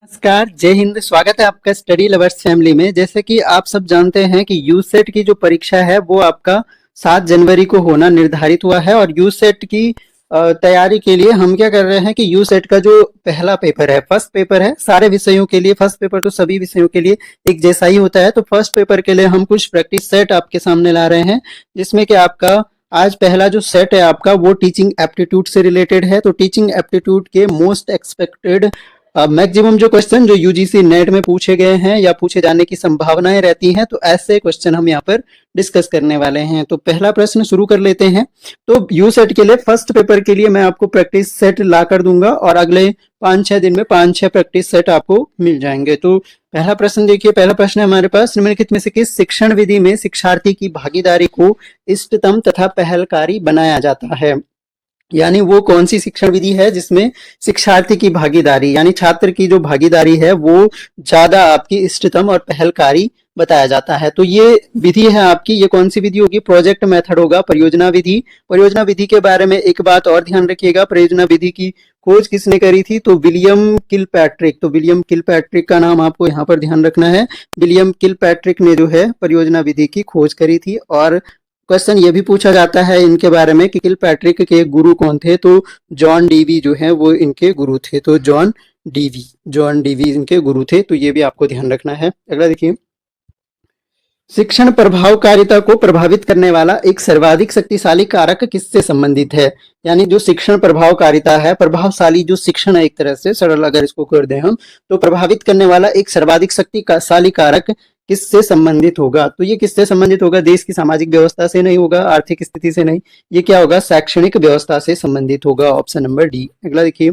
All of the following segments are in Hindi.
नमस्कार, जय हिंद। स्वागत है आपका स्टडी लवर्स फैमिली में। जैसे कि आप सब जानते हैं कि यूसेट की जो परीक्षा है वो आपका 7 जनवरी को होना निर्धारित हुआ है। और यूसेट की तैयारी के लिए हम क्या कर रहे हैं कि यूसेट का जो पहला पेपर है, फर्स्ट पेपर है सारे विषयों के लिए। फर्स्ट पेपर तो सभी विषयों के लिए एक जैसा ही होता है। तो फर्स्ट पेपर के लिए हम कुछ प्रैक्टिस सेट आपके सामने ला रहे हैं, जिसमें कि आपका आज पहला जो सेट है आपका वो टीचिंग एप्टीट्यूड से रिलेटेड है। तो टीचिंग एप्टीट्यूड के मोस्ट एक्सपेक्टेड मैक्सिमम जो क्वेश्चन जो यूजीसी नेट में पूछे गए हैं या पूछे जाने की संभावनाएं रहती हैं, तो ऐसे क्वेश्चन हम यहाँ पर डिस्कस करने वाले हैं। तो पहला प्रश्न शुरू कर लेते हैं। तो यू सेट के लिए फर्स्ट पेपर के लिए मैं आपको प्रैक्टिस सेट ला कर दूंगा और अगले 5-6 दिन में 5-6 प्रैक्टिस सेट आपको मिल जाएंगे। तो पहला प्रश्न देखिए, पहला प्रश्न है हमारे पास, निम्नलिखित में से किस शिक्षण विधि में शिक्षार्थी की भागीदारी को इष्टतम तथा पहलकारी बनाया जाता है। यानी वो कौन सी शिक्षण विधि है जिसमें शिक्षार्थी की भागीदारी यानी छात्र की जो भागीदारी है वो ज्यादा आपकी इष्टतम और पहलकारी बताया जाता है। तो ये विधि है आपकी, ये कौन सी विधि होगी? प्रोजेक्ट मेथड होगा, परियोजना विधि। परियोजना विधि के बारे में एक बात और ध्यान रखिएगा, परियोजना विधि की खोज किसने करी थी? तो विलियम किलपैट्रिक। तो विलियम किलपैट्रिक का नाम आपको यहाँ पर ध्यान रखना है। विलियम किलपैट्रिक ने जो है परियोजना विधि की खोज करी थी। और क्वेश्चन ये भी पूछा जाता है इनके बारे में कि किलपैट्रिक के गुरु कौन थे? तो जॉन डीवी जो है वो इनके गुरु थे। तो जॉन डीवी इनके गुरु थे। तो ये भी आपको ध्यान रखना है। अगला देखिए, शिक्षण प्रभावकारिता को प्रभावित करने वाला एक सर्वाधिक शक्तिशाली कारक किससे संबंधित है? यानी जो शिक्षण प्रभावकारिता है, प्रभावशाली जो शिक्षण है, एक तरह से सरल अगर इसको कर दें हम, तो प्रभावित करने वाला एक सर्वाधिक शक्तिशाली कारक किससे संबंधित होगा? तो ये किससे संबंधित होगा? देश की सामाजिक व्यवस्था से नहीं होगा, आर्थिक स्थिति से नहीं, ये क्या होगा? शैक्षणिक व्यवस्था से संबंधित होगा। Option number D. अगला देखिए,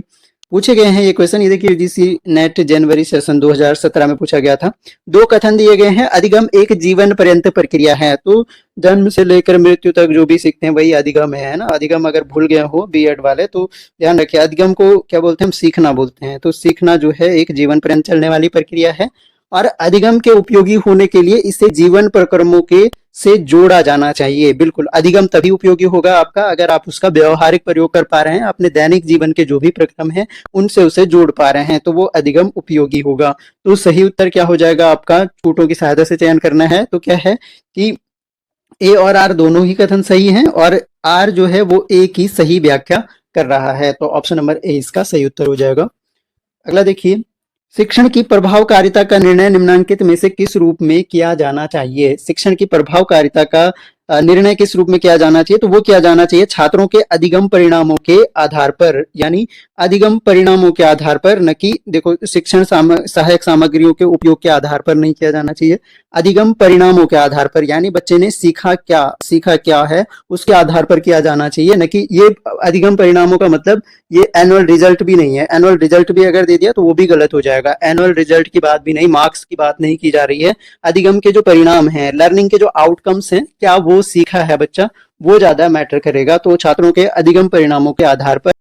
पूछे गए हैं ये क्वेश्चन, ये देखिए यूजीसी नेट जनवरी सेशन 2017 में पूछा गया था। 2 कथन दिए गए हैं। अधिगम एक जीवन पर्यंत प्रक्रिया है। तो जन्म से लेकर मृत्यु तक जो भी सीखते हैं वही अधिगम है ना। अधिगम अगर भूल गए हो बीएड वाले तो ध्यान रखिए, अधिगम को क्या बोलते हैं? हम सीखना बोलते हैं। तो सीखना जो है एक जीवन पर्यंत चलने वाली प्रक्रिया है। और अधिगम के उपयोगी होने के लिए इसे जीवन प्रक्रमों के से जोड़ा जाना चाहिए। बिल्कुल, अधिगम तभी उपयोगी होगा आपका अगर आप उसका व्यवहारिक प्रयोग कर पा रहे हैं, अपने दैनिक जीवन के जो भी प्रक्रम हैं उनसे उसे जोड़ पा रहे हैं, तो वो अधिगम उपयोगी होगा। तो सही उत्तर क्या हो जाएगा आपका? छूटों की सहायता से चयन करना है। तो क्या है कि ए और आर दोनों ही कथन सही हैं और आर जो है वो ए की सही व्याख्या कर रहा है। तो ऑप्शन नंबर ए इसका सही उत्तर हो जाएगा। अगला देखिए, शिक्षण की प्रभावकारिता का निर्णय निम्नलिखित में से किस रूप में किया जाना चाहिए? शिक्षण की प्रभावकारिता का निर्णय किस रूप में किया जाना चाहिए? तो वो किया जाना चाहिए छात्रों के अधिगम परिणामों के आधार पर, यानी अधिगम परिणामों के आधार पर, न कि देखो शिक्षण सहायक सामग्रियों के उपयोग के आधार पर नहीं किया जाना चाहिए। अधिगम परिणामों के आधार पर, यानी बच्चे ने सीखा क्या है उसके आधार पर किया जाना चाहिए, न कि ये अधिगम परिणामों का मतलब ये एनुअल रिजल्ट भी नहीं है। एनुअल रिजल्ट भी अगर दे दिया तो वो भी गलत हो जाएगा। एनुअल रिजल्ट की बात भी नहीं, मार्क्स की बात नहीं की जा रही है। अधिगम के जो परिणाम हैं, लर्निंग के जो आउटकम्स हैं, क्या वो सीखा है बच्चा, वो ज्यादा मैटर करेगा। तो छात्रों के अधिगम परिणामों के आधार पर।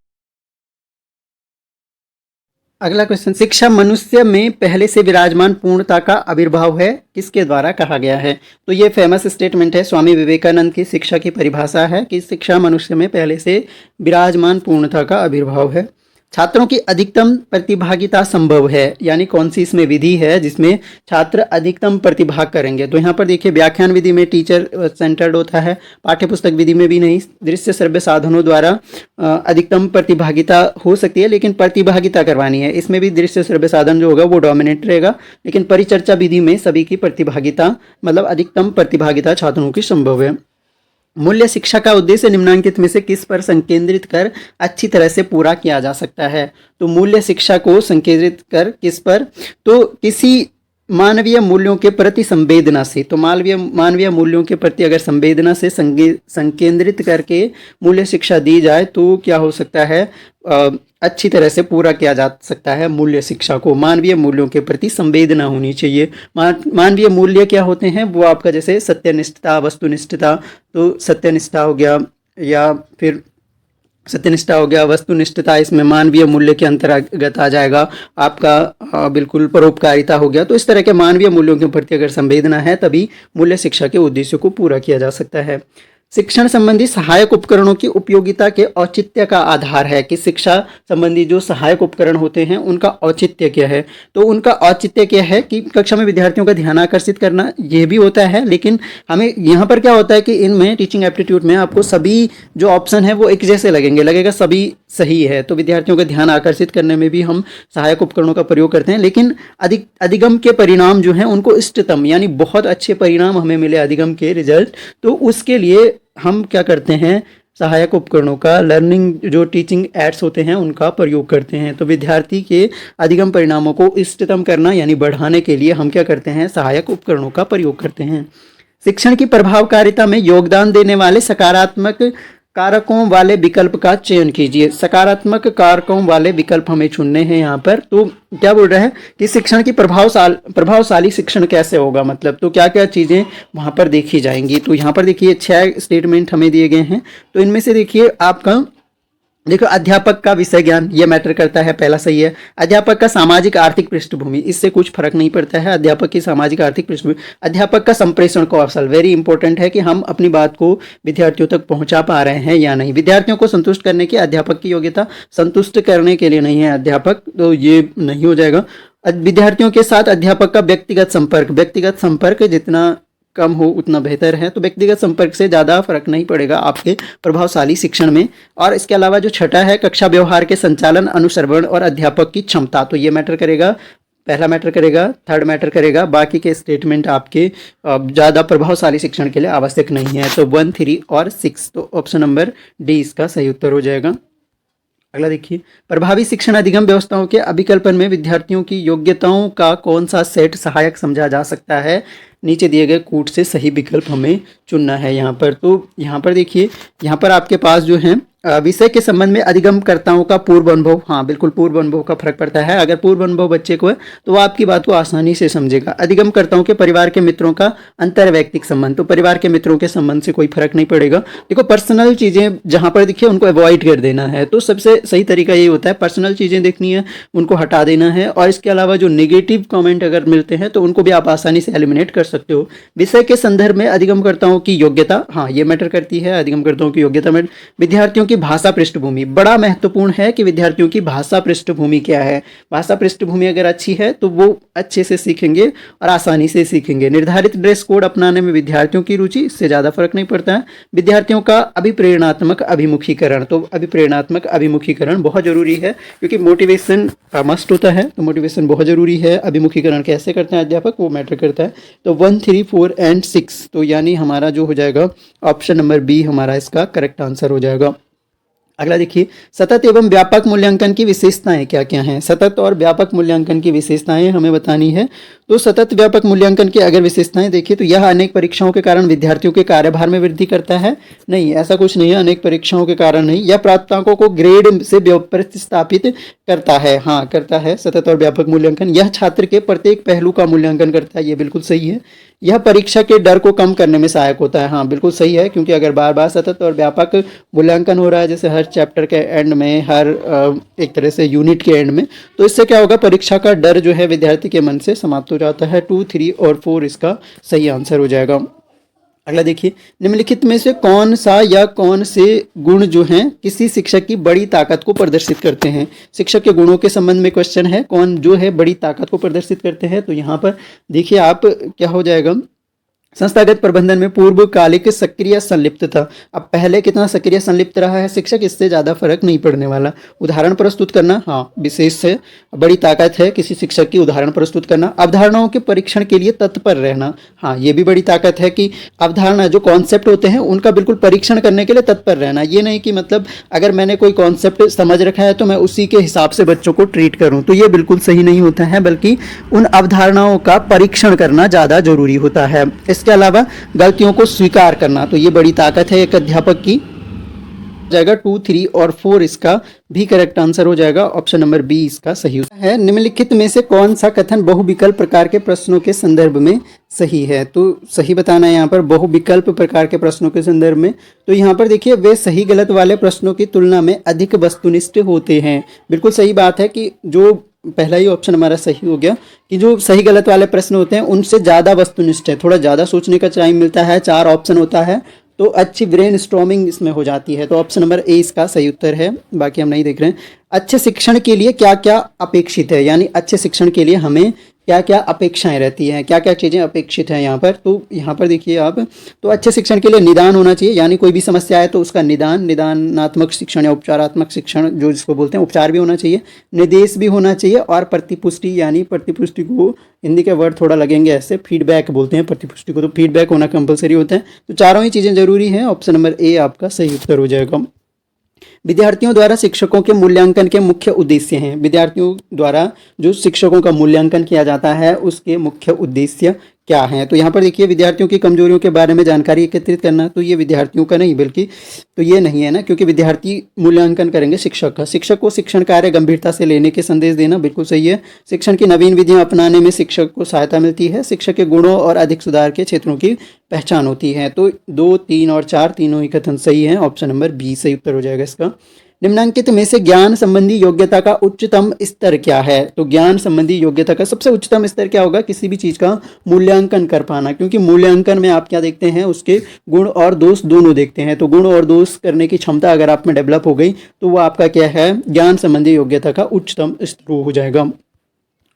अगला क्वेश्चन, शिक्षा मनुष्य में पहले से विराजमान पूर्णता का आविर्भाव है, किसके द्वारा कहा गया है? तो ये फेमस स्टेटमेंट है स्वामी विवेकानंद की। शिक्षा की परिभाषा है कि शिक्षा मनुष्य में पहले से विराजमान पूर्णता का आविर्भाव है। छात्रों की अधिकतम प्रतिभागिता संभव है, यानी कौन सी इसमें विधि है जिसमें छात्र अधिकतम प्रतिभाग करेंगे? तो यहाँ पर देखिए, व्याख्यान विधि में टीचर सेंटर्ड होता है, पाठ्य पुस्तक विधि में भी नहीं। दृश्य श्रव्य साधनों द्वारा अधिकतम प्रतिभागिता हो सकती है, लेकिन प्रतिभागिता करवानी है इसमें भी दृश्य श्रव्य साधन जो होगा वो डोमिनेट रहेगा। लेकिन परिचर्चा विधि में सभी की प्रतिभागिता मतलब अधिकतम प्रतिभागिता छात्रों की संभव है। मूल्य शिक्षा का उद्देश्य निम्नलिखित में से किस पर संकेंद्रित कर अच्छी तरह से पूरा किया जा सकता है? तो मूल्य शिक्षा को संकेंद्रित कर किस पर? तो किसी मानवीय मूल्यों के प्रति संवेदना से। तो मानवीय मूल्यों के प्रति अगर संवेदना से संकेंद्रित करके मूल्य शिक्षा दी जाए तो क्या हो सकता है? अच्छी तरह से पूरा किया जा सकता है मूल्य शिक्षा को। मानवीय मूल्यों के प्रति संवेदना होनी चाहिए। मानवीय मूल्य क्या होते हैं? वो आपका जैसे सत्यनिष्ठता, वस्तुनिष्ठता। तो सत्यनिष्ठा हो गया या फिर सत्यनिष्ठा हो गया, वस्तुनिष्ठता इसमें मानवीय मूल्य के अंतर्गत आ जाएगा। आपका बिल्कुल परोपकारिता हो गया। तो इस तरह के मानवीय मूल्यों के प्रति अगर संवेदना है तभी मूल्य शिक्षा के उद्देश्यों को पूरा किया जा सकता है। शिक्षण संबंधी सहायक उपकरणों की उपयोगिता के औचित्य का आधार है कि शिक्षा संबंधी जो सहायक उपकरण होते हैं उनका औचित्य क्या है। तो उनका औचित्य क्या है कि कक्षा में विद्यार्थियों का ध्यान आकर्षित करना, ये भी होता है, लेकिन हमें यहाँ पर क्या होता है कि इनमें टीचिंग एप्टीट्यूड में आपको सभी जो ऑप्शन है वो एक जैसे लगेगा सभी सही है। तो विद्यार्थियों का ध्यान आकर्षित करने में भी हम सहायक उपकरणों का प्रयोग करते हैं, लेकिन अधिगम के परिणाम जो हैं उनको इष्टतम यानी बहुत अच्छे परिणाम हमें मिले अधिगम के रिजल्ट, तो उसके लिए हम क्या करते हैं, सहायक उपकरणों का, लर्निंग जो टीचिंग एड्स होते हैं उनका प्रयोग करते हैं। तो विद्यार्थी के अधिगम परिणामों को इष्टतम करना यानी बढ़ाने के लिए हम क्या करते हैं, सहायक उपकरणों का प्रयोग करते हैं। शिक्षण की प्रभावकारिता में योगदान देने वाले सकारात्मक कारकों वाले विकल्प का चयन कीजिए। सकारात्मक कारकों वाले विकल्प हमें चुनने हैं यहाँ पर। तो क्या बोल रहा है कि शिक्षण की प्रभावशाली शिक्षण कैसे होगा, मतलब तो क्या क्या चीज़ें वहाँ पर देखी जाएंगी। तो यहाँ पर देखिए 6 स्टेटमेंट हमें दिए गए हैं। तो इनमें से देखिए आपका देखो, अध्यापक का विषय ज्ञान ये मैटर करता है, पहला सही है। अध्यापक का सामाजिक आर्थिक पृष्ठभूमि, इससे कुछ फर्क नहीं पड़ता है। अध्यापक की सामाजिक आर्थिक पृष्ठभूमि। अध्यापक का संप्रेषण कौशल, वेरी इंपॉर्टेंट है कि हम अपनी बात को विद्यार्थियों तक पहुंचा पा रहे हैं या नहीं। विद्यार्थियों को संतुष्ट करने की अध्यापक की योग्यता, संतुष्ट करने के लिए नहीं है अध्यापक, तो ये नहीं हो जाएगा। विद्यार्थियों के साथ अध्यापक का व्यक्तिगत संपर्क जितना कम हो उतना बेहतर है। तो व्यक्तिगत संपर्क से ज़्यादा फर्क नहीं पड़ेगा आपके प्रभावशाली शिक्षण में। और इसके अलावा जो छठा है, कक्षा व्यवहार के संचालन, अनुसरण और अध्यापक की क्षमता, तो ये मैटर करेगा, पहला मैटर करेगा, थर्ड मैटर करेगा। बाकी के स्टेटमेंट आपके ज़्यादा प्रभावशाली शिक्षण के लिए आवश्यक नहीं है। तो 1, 3 और 6, तो ऑप्शन नंबर डी इसका सही उत्तर हो जाएगा। अगला देखिए, प्रभावी शिक्षण अधिगम व्यवस्थाओं के अभिकल्पन में विद्यार्थियों की योग्यताओं का कौन सा सेट सहायक समझा जा सकता है। नीचे दिए गए कूट से सही विकल्प हमें चुनना है यहाँ पर। तो यहाँ पर देखिए, यहाँ पर आपके पास जो है विषय के संबंध में अधिगमकर्ताओं का पूर्व अनुभव, हाँ बिल्कुल पूर्व अनुभव का फर्क पड़ता है। अगर पूर्व अनुभव बच्चे को है तो वो आपकी बात को आसानी से समझेगा। अधिगमकर्ताओं के परिवार के मित्रों का अंतर्वैयक्तिक संबंध, तो परिवार के मित्रों के संबंध से कोई फर्क नहीं पड़ेगा। देखो, पर्सनल चीज़ें जहाँ पर दिखे उनको अवॉइड कर देना है। तो सबसे सही तरीका यही होता है, पर्सनल चीज़ें देखनी है उनको हटा देना है। और इसके अलावा जो नेगेटिव कॉमेंट अगर मिलते हैं तो उनको भी आप आसानी से एलिमिनेट कर सकते हो। विषय के संदर्भ में अधिगमकर्ताओं की योग्यता, हाँ ये मैटर करती है, अधिगमकर्ताओं की योग्यता में। विद्यार्थियों की भाषा पृष्ठभूमि, बड़ा महत्वपूर्ण है कि विद्यार्थियों की भाषा पृष्ठभूमि क्या है। भाषा पृष्ठभूमि अगर अच्छी है तो वो अच्छे से सीखेंगे और आसानी से सीखेंगे। निर्धारित ड्रेस कोड अपनाने में विद्यार्थियों की रुचि, इससे ज़्यादा फर्क नहीं पड़ता है। विद्यार्थियों का अभिप्रेरणात्मक अभिमुखीकरण, तो अभिप्रेरणात्मक अभिमुखीकरण बहुत जरूरी है क्योंकि मोटिवेशन मस्ट होता है, तो मोटिवेशन बहुत जरूरी है। अभिमुखीकरण कैसे करते हैं अध्यापक, वो मैटर करता है। तो 1, 3, 4 एंड 6, तो यानी हमारा जो हो जाएगा ऑप्शन नंबर बी हमारा इसका करेक्ट आंसर हो जाएगा। अगला देखिए, सतत एवं व्यापक मूल्यांकन की विशेषताएं क्या क्या हैं। सतत और व्यापक मूल्यांकन की विशेषताएं हमें बतानी है। तो सतत व्यापक मूल्यांकन की अगर विशेषताएं देखिए तो यह अनेक परीक्षाओं के कारण विद्यार्थियों के कार्यभार में वृद्धि करता है। नहीं, ऐसा कुछ नहीं है, अनेक परीक्षाओं के कारण नहीं। यह प्राप्तांकों को ग्रेड से प्रतिस्थापित करता है, हाँ करता है सतत और व्यापक मूल्यांकन। यह छात्र के प्रत्येक पहलू का मूल्यांकन करता है, ये बिल्कुल सही है। यह परीक्षा के डर को कम करने में सहायक होता है, हाँ बिल्कुल सही है, क्योंकि अगर बार बार सतत और व्यापक मूल्यांकन हो रहा है, जैसे हर चैप्टर के एंड में, हर एक तरह से यूनिट के एंड में, तो इससे क्या होगा, परीक्षा का डर जो है विद्यार्थी के मन से समाप्त हो जाता है। 2, 3 और 4 इसका सही आंसर हो जाएगा। अगला देखिए, निम्नलिखित में से कौन सा या कौन से गुण जो हैं किसी शिक्षक की बड़ी ताकत को प्रदर्शित करते हैं। शिक्षक के गुणों के संबंध में क्वेश्चन है, कौन जो है बड़ी ताकत को प्रदर्शित करते हैं। तो यहाँ पर देखिए आप क्या हो जाएगा, संस्थागत प्रबंधन में पूर्वकालिक सक्रिय संलिप्तता। अब पहले कितना सक्रिय संलिप्त रहा है शिक्षक, इससे ज़्यादा फर्क नहीं पड़ने वाला। उदाहरण प्रस्तुत करना, हाँ विशेष से बड़ी ताकत है किसी शिक्षक की उदाहरण प्रस्तुत करना। अवधारणाओं के परीक्षण के लिए तत्पर रहना, हाँ ये भी बड़ी ताकत है कि अवधारणा जो कॉन्सेप्ट होते हैं उनका बिल्कुल परीक्षण करने के लिए तत्पर रहना। ये नहीं कि मतलब अगर मैंने कोई कॉन्सेप्ट समझ रखा है तो मैं उसी के हिसाब से बच्चों को ट्रीट करूँ, तो ये बिल्कुल सही नहीं होता है, बल्कि उन अवधारणाओं का परीक्षण करना ज़्यादा जरूरी होता है। इसके अलावा गलतियों को स्वीकार करना, तो ये बड़ी ताकत है एक अध्यापक की। जाएगा 2, 3 और 4 इसका भी करेक्ट आंसर हो जाएगा। ऑप्शन नंबर बी इसका सही है। निम्नलिखित में से कौन सा कथन बहुविकल्प प्रकार के प्रश्नों के संदर्भ में सही है। तो सही बताना है यहाँ पर बहुविकल्प प्रकार के प्रश्नों के संदर्भ में। तो यहाँ पर देखिए, वे सही गलत वाले प्रश्नों की तुलना में अधिक वस्तुनिष्ठ होते हैं। बिल्कुल सही बात है कि जो पहला ही ऑप्शन हमारा सही हो गया कि जो सही गलत वाले प्रश्न होते हैं उनसे ज़्यादा वस्तुनिष्ठ है, थोड़ा ज़्यादा सोचने का टाइम मिलता है। 4 ऑप्शन होता है तो अच्छी ब्रेन स्टॉर्मिंग इसमें हो जाती है। तो ऑप्शन नंबर ए इसका सही उत्तर है, बाकी हम नहीं देख रहे हैं। अच्छे शिक्षण के लिए क्या क्या अपेक्षित है, यानी अच्छे शिक्षण के लिए हमें क्या क्या अपेक्षाएं रहती हैं, क्या क्या चीज़ें अपेक्षित हैं यहाँ पर। तो यहाँ पर देखिए आप, तो अच्छे शिक्षण के लिए निदान होना चाहिए, यानी कोई भी समस्या है तो उसका निदानात्मक शिक्षण या उपचारात्मक शिक्षण जो जिसको बोलते हैं, उपचार भी होना चाहिए, निर्देश भी होना चाहिए, और प्रतिपुष्टि, यानी प्रतिपुष्टि को हिंदी के वर्ड थोड़ा लगेंगे ऐसे, फीडबैक बोलते हैं प्रतिपुष्टि को, तो फीडबैक होना कंपलसरी होता है। तो चारों ही चीज़ें जरूरी हैं। ऑप्शन नंबर ए आपका सही उत्तर हो जाएगा। विद्यार्थियों द्वारा शिक्षकों के मूल्यांकन के मुख्य उद्देश्य हैं। विद्यार्थियों द्वारा जो शिक्षकों का मूल्यांकन किया जाता है उसके मुख्य उद्देश्य क्या हैं। तो यहाँ पर देखिए, विद्यार्थियों की कमजोरियों के बारे में जानकारी एकत्रित करना, तो ये विद्यार्थियों का नहीं बल्कि तो ये नहीं है ना, क्योंकि विद्यार्थी मूल्यांकन करेंगे शिक्षक का। शिक्षक को शिक्षण कार्य गंभीरता से लेने के संदेश देना, बिल्कुल सही है। शिक्षण की नवीन विधियां अपनाने में शिक्षक को सहायता मिलती है। शिक्षक के गुणों और अधिक सुधार के क्षेत्रों की पहचान होती है। तो 2, 3 और 4 तीनों ही कथन सही है। ऑप्शन नंबर बी सही उत्तर हो जाएगा इसका। निम्नांकित में से ज्ञान संबंधी योग्यता का उच्चतम स्तर क्या है। तो ज्ञान संबंधी योग्यता का सबसे उच्चतम स्तर क्या होगा, किसी भी चीज़ का मूल्यांकन कर पाना, क्योंकि मूल्यांकन में आप क्या देखते हैं, उसके गुण और दोष दोनों देखते हैं। तो गुण और दोष करने की क्षमता अगर आप में डेवलप हो गई तो वो आपका क्या है, ज्ञान संबंधी योग्यता का उच्चतम स्तर हो जाएगा।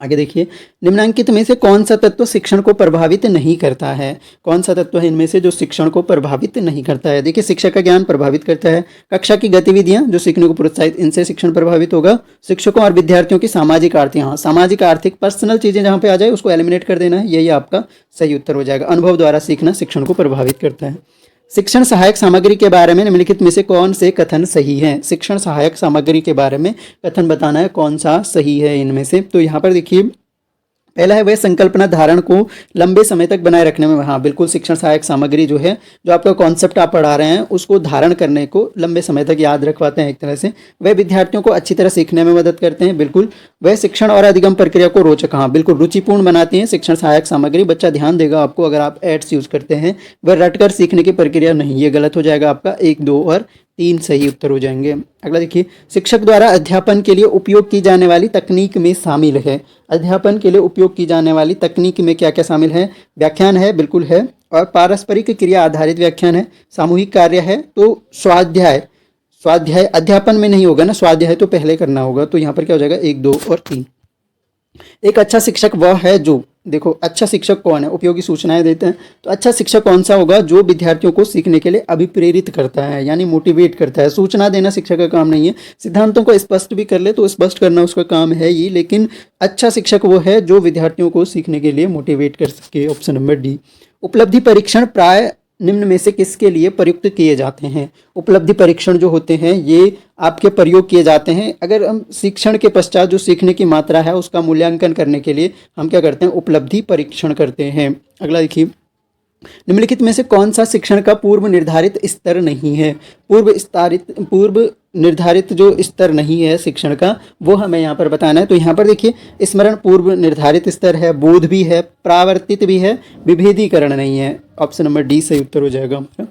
आगे देखिए, निम्नांकित में से कौन सा तत्व शिक्षण को प्रभावित नहीं करता है। कौन सा तत्व है इनमें से जो शिक्षण को प्रभावित नहीं करता है। देखिए, शिक्षक का ज्ञान प्रभावित करता है। कक्षा की गतिविधियां जो सीखने को प्रोत्साहित, इनसे शिक्षण प्रभावित होगा। शिक्षकों और विद्यार्थियों की सामाजिक आर्थिक, हाँ सामाजिक आर्थिक पर्सनल चीजें जहां पे आ जाए उसको एलिमिनेट कर देना है, यही आपका सही उत्तर हो जाएगा। अनुभव द्वारा सीखना शिक्षण को प्रभावित करता है। शिक्षण सहायक सामग्री के बारे में निम्नलिखित में से कौन से कथन सही हैं। शिक्षण सहायक सामग्री के बारे में कथन बताना है, कौन सा सही है इनमें से। तो यहाँ पर देखिए, पहला है वह संकल्पना धारण को लंबे समय तक बनाए रखने में, हाँ बिल्कुल, शिक्षण सहायक सामग्री जो है, जो आपका कॉन्सेप्ट आप पढ़ा रहे हैं उसको धारण करने को लंबे समय तक याद रखवाते हैं एक तरह से। वह विद्यार्थियों को अच्छी तरह सीखने में मदद करते हैं, बिल्कुल। वह शिक्षण और अधिगम प्रक्रिया को रोचक, हाँ बिल्कुल, रुचिपूर्ण बनाती हैं शिक्षण सहायक सामग्री। बच्चा ध्यान देगा आपको अगर आप एड्स यूज करते हैं। वह रटकर सीखने की प्रक्रिया नहीं, ये गलत हो जाएगा आपका। 1, 2 और 3 सही उत्तर हो जाएंगे। अगला देखिए, शिक्षक द्वारा अध्यापन के लिए उपयोग की जाने वाली तकनीक में शामिल है। अध्यापन के लिए उपयोग की जाने वाली तकनीक में क्या क्या शामिल है। व्याख्यान है, बिल्कुल है, और पारस्परिक क्रिया आधारित व्याख्यान है, सामूहिक कार्य है। तो स्वाध्याय, स्वाध्याय अध्यापन में नहीं होगा ना, स्वाध्याय तो पहले करना होगा। तो यहाँ पर क्या हो जाएगा, 1, 2 और 3। एक अच्छा शिक्षक वह है जो, देखो अच्छा शिक्षक कौन है, उपयोगी सूचनाएं देते हैं। तो अच्छा शिक्षक कौन सा होगा, जो विद्यार्थियों को सीखने के लिए अभिप्रेरित करता है, यानी मोटिवेट करता है। सूचना देना शिक्षक का काम नहीं है, सिद्धांतों को स्पष्ट भी कर ले तो स्पष्ट करना उसका काम है ही, लेकिन अच्छा शिक्षक वो है जो विद्यार्थियों को सीखने के लिए मोटिवेट कर सके। Option number D. उपलब्धि परीक्षण प्राय निम्न में से किसके लिए प्रयुक्त किए जाते हैं। उपलब्धि परीक्षण जो होते हैं ये आपके प्रयोग किए जाते हैं अगर हम शिक्षण के पश्चात जो सीखने की मात्रा है उसका मूल्यांकन करने के लिए हम क्या करते हैं, उपलब्धि परीक्षण करते हैं। अगला देखिए, निम्नलिखित में से कौन सा शिक्षण का पूर्व निर्धारित स्तर नहीं है। पूर्व निर्धारित जो स्तर नहीं है शिक्षण का, वो हमें यहाँ पर बताना है। तो यहाँ पर देखिए, स्मरण पूर्व निर्धारित स्तर है, बोध भी है, प्रावर्तित भी है, विभेदीकरण नहीं है। ऑप्शन नंबर डी सही उत्तर हो जाएगा हमारा।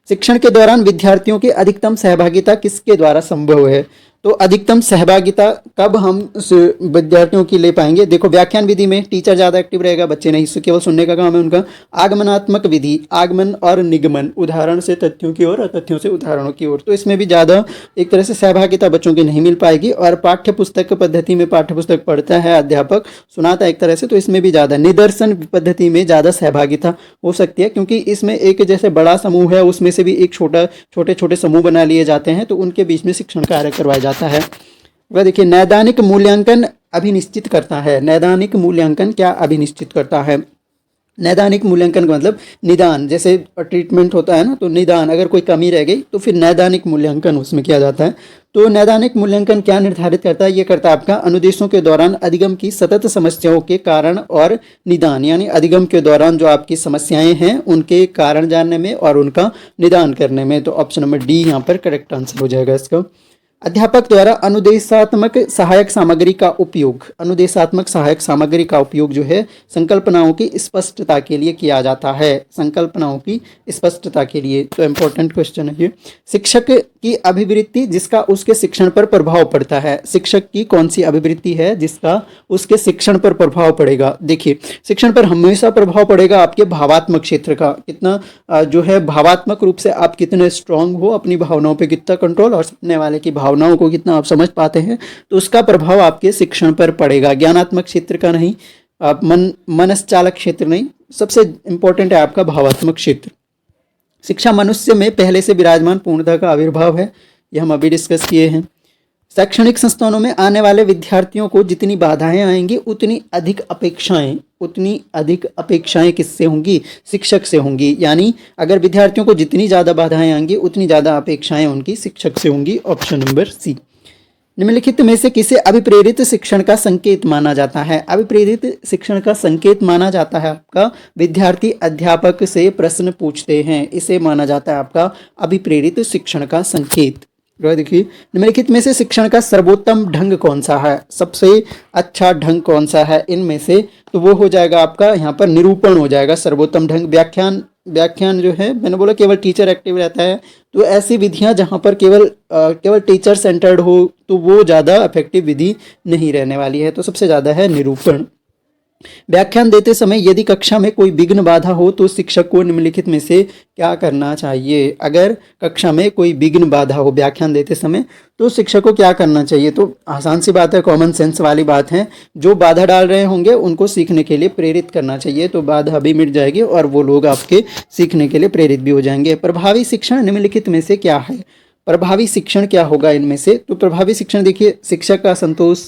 शिक्षण के दौरान विद्यार्थियों की अधिकतम सहभागिता किसके द्वारा संभव है। तो अधिकतम सहभागिता कब हम विद्यार्थियों की ले पाएंगे। देखो, व्याख्यान विधि में टीचर ज़्यादा एक्टिव रहेगा, बच्चे नहीं, केवल सुनने का काम है उनका। आगमनात्मक विधि, आगमन और निगमन, उदाहरण से तथ्यों की ओर और तथ्यों से उदाहरणों की ओर, तो इसमें भी ज़्यादा एक तरह से सहभागिता बच्चों की नहीं मिल पाएगी। और पाठ्य पुस्तक पद्धति में पाठ्य पुस्तक पढ़ता है अध्यापक, सुनाता है एक तरह से, तो इसमें भी ज़्यादा। निदर्शन पद्धति में ज़्यादा सहभागिता हो सकती है, क्योंकि इसमें एक जैसे बड़ा समूह है उसमें से भी एक छोटे छोटे समूह बना लिए जाते हैं, तो उनके बीच में शिक्षण कार्य करवाया जाता है। वह देखिए, नैदानिक मूल्यांकन अभिनिश्चित करता है। नैदानिक मूल्यांकन क्या अभिनिश्चित करता है। नैदानिक मूल्यांकन का मतलब निदान, जैसे ट्रीटमेंट होता है ना, तो निदान अगर कोई कमी रह गई तो फिर नैदानिक मूल्यांकन उसमें किया जाता है। तो नैदानिक मूल्यांकन क्या निर्धारित करता है, ये करता है आपका अनुदेशों के दौरान अधिगम की सतत समस्याओं के कारण और निदान, यानी अधिगम के दौरान जो आपकी समस्याएं हैं उनके कारण जानने में और उनका निदान करने में। तो ऑप्शन नंबर डी यहाँ पर करेक्ट आंसर हो जाएगा इसका। अध्यापक द्वारा अनुदेशात्मक सहायक सामग्री का उपयोग, अनुदेशात्मक सहायक सामग्री का उपयोग जो है संकल्पनाओं की स्पष्टता के लिए किया जाता है, संकल्पनाओं की स्पष्टता के लिए। तो इम्पोर्टेंट क्वेश्चन है ये। शिक्षक की अभिवृत्ति जिसका उसके शिक्षण पर प्रभाव पड़ता है, शिक्षक की कौन सी अभिवृत्ति है जिसका उसके शिक्षण पर प्रभाव पड़ेगा। देखिए, शिक्षण पर हमेशा प्रभाव पड़ेगा आपके भावात्मक क्षेत्र का, कितना जो है भावात्मक रूप से आप कितने स्ट्रांग हो, अपनी भावनाओं पे कितना कंट्रोल और सामने वाले की भावनाओं को कितना आप समझ पाते हैं, तो उसका प्रभाव आपके शिक्षण पर पड़ेगा। ज्ञानात्मक क्षेत्र का नहीं, आप मनसचालक क्षेत्र नहीं, सबसे इंपॉर्टेंट है आपका भावात्मक क्षेत्र। शिक्षा मनुष्य में पहले से विराजमान पूर्णता का आविर्भाव है, यह हम अभी डिस्कस किए हैं। शैक्षणिक संस्थानों में आने वाले विद्यार्थियों को जितनी बाधाएं आएंगी उतनी अधिक अपेक्षाएं किससे होंगी, शिक्षक से होंगी। यानी अगर विद्यार्थियों को जितनी ज़्यादा बाधाएं आएंगी उतनी ज़्यादा अपेक्षाएं उनकी शिक्षक से होंगी। Option number C. निम्नलिखित में से किसे अभिप्रेरित शिक्षण का संकेत माना जाता है। अभिप्रेरित शिक्षण का संकेत माना जाता है आपका विद्यार्थी अध्यापक से प्रश्न पूछते हैं, इसे माना जाता है आपका अभिप्रेरित शिक्षण का संकेत। देखिए, निम्नलिखित में से शिक्षण का सर्वोत्तम ढंग कौन सा है, सबसे अच्छा ढंग कौन सा है इनमें से, तो वो हो जाएगा आपका यहाँ पर निरूपण हो जाएगा सर्वोत्तम ढंग। व्याख्यान जो है, मैंने बोला केवल टीचर एक्टिव रहता है, तो ऐसी विधियां जहां पर केवल टीचर सेंटर्ड हो तो वो ज़्यादा इफेक्टिव विधि नहीं रहने वाली है, तो सबसे ज़्यादा है निरूपण। व्याख्यान देते समय यदि कक्षा में कोई विघ्न बाधा हो तो शिक्षक को निम्नलिखित में से क्या करना चाहिए। अगर कक्षा में कोई विघ्न बाधा हो व्याख्यान देते समय तो शिक्षक को क्या करना चाहिए, तो आसान सी बात है, कॉमन सेंस वाली बात है। जो बाधा डाल रहे होंगे उनको सीखने के लिए प्रेरित करना चाहिए, तो बाधा भी मिट जाएगी और वो लोग आपके सीखने के लिए प्रेरित भी हो जाएंगे। प्रभावी शिक्षण निम्नलिखित में से क्या है, प्रभावी शिक्षण क्या होगा इनमें से, तो प्रभावी शिक्षण देखिए, शिक्षक का संतोष,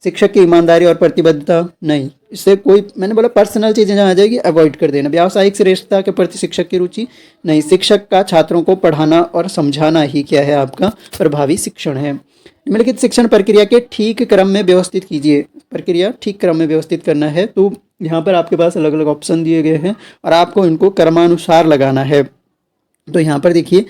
शिक्षक की ईमानदारी और प्रतिबद्धता नहीं, इससे कोई, मैंने बोला पर्सनल चीज़ें जहाँ आ जाएगी अवॉइड कर देना। व्यावसायिक श्रेष्ठता के प्रति शिक्षक की रुचि नहीं, शिक्षक का छात्रों को पढ़ाना और समझाना ही क्या है आपका प्रभावी शिक्षण है। निम्नलिखित शिक्षण प्रक्रिया के ठीक क्रम में व्यवस्थित कीजिए, प्रक्रिया ठीक क्रम में व्यवस्थित करना है, तो यहाँ पर आपके पास अलग अलग ऑप्शन दिए गए हैं और आपको इनको क्रमानुसार लगाना है। तो यहाँ पर देखिए,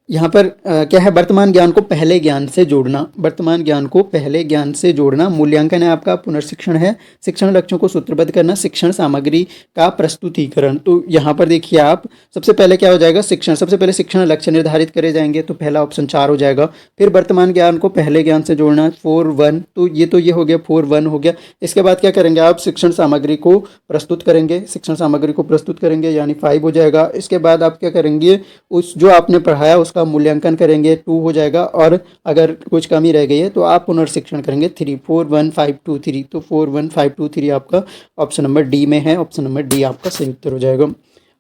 यहाँ पर क्या है, वर्तमान ज्ञान को पहले ज्ञान से जोड़ना, वर्तमान ज्ञान को पहले ज्ञान से जोड़ना। मूल्यांकन है आपका, पुनर्शिक्षण है, शिक्षण लक्ष्यों को सूत्रबद्ध करना, शिक्षण सामग्री का प्रस्तुतिकरण। तो यहाँ पर देखिए आप, सबसे पहले क्या हो जाएगा, शिक्षण, सबसे पहले शिक्षण लक्ष्य निर्धारित करे जाएंगे, तो पहला ऑप्शन 4 हो जाएगा। फिर वर्तमान ज्ञान को पहले ज्ञान से जोड़ना 4-1, तो ये हो गया 4-1 हो गया। इसके बाद क्या करेंगे आप, शिक्षण सामग्री को प्रस्तुत करेंगे, शिक्षण सामग्री को प्रस्तुत करेंगे यानी 5 हो जाएगा। इसके बाद आप क्या करेंगे, उस जो आपने पढ़ाया उसका मूल्यांकन करेंगे, 2 हो जाएगा, और अगर कुछ कमी रह गई है तो आप पुनर्शिक्षण करेंगे 3, 4-1-5-2-3, तो 4-1-5-2-3 आपका ऑप्शन नंबर डी में है, ऑप्शन नंबर डी आपका सही उत्तर हो जाएगा।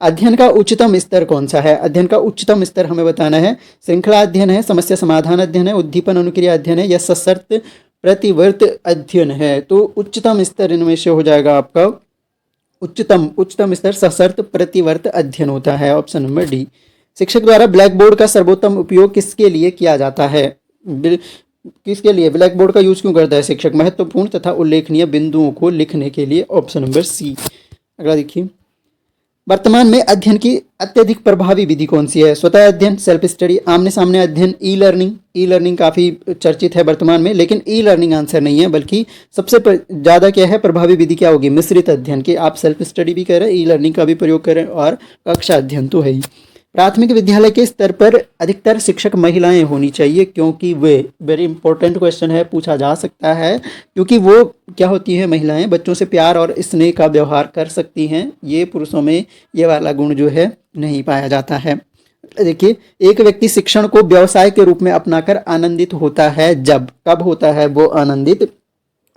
अध्ययन का उच्चतम स्तर कौन सा है, अध्ययन का उच्चतम स्तर हमें बताना है। श्रृंखला अध्ययन है, समस्या समाधान अध्ययन है, उद्दीपन अनुक्रिया अध्ययन है या सशर्त प्रतिवर्त अध्ययन है। तो उच्चतम स्तर इनमें से हो जाएगा आपका उच्चतम स्तर सशर्त प्रतिवर्त अध्ययन होता है, ऑप्शन नंबर डी। शिक्षक द्वारा ब्लैक बोर्ड का सर्वोत्तम उपयोग किसके लिए किया जाता है, किसके लिए ब्लैक बोर्ड का यूज क्यों करता है शिक्षक, महत्वपूर्ण तथा उल्लेखनीय बिंदुओं को लिखने के लिए, ऑप्शन नंबर सी। अगला देखिए, वर्तमान में अध्ययन की अत्यधिक प्रभावी विधि कौन सी है, स्वतः अध्ययन, सेल्फ स्टडी, आमने सामने अध्ययन, ई लर्निंग काफ़ी चर्चित है वर्तमान में, लेकिन ई लर्निंग आंसर नहीं है, बल्कि सबसे ज़्यादा क्या है प्रभावी विधि क्या होगी, मिश्रित अध्ययन की। आप सेल्फ स्टडी भी करें, ई लर्निंग का भी प्रयोग करें और कक्षा अध्ययन तो है ही। प्राथमिक विद्यालय के स्तर पर अधिकतर शिक्षक महिलाएं होनी चाहिए, क्योंकि वे, वेरी इंपॉर्टेंट क्वेश्चन है, पूछा जा सकता है, क्योंकि वो क्या होती हैं, महिलाएं बच्चों से प्यार और स्नेह का व्यवहार कर सकती हैं। ये पुरुषों में ये वाला गुण जो है नहीं पाया जाता है। देखिए, एक व्यक्ति शिक्षण को व्यवसाय के रूप में अपनाकर आनंदित होता है जब, कब होता है वो आनंदित,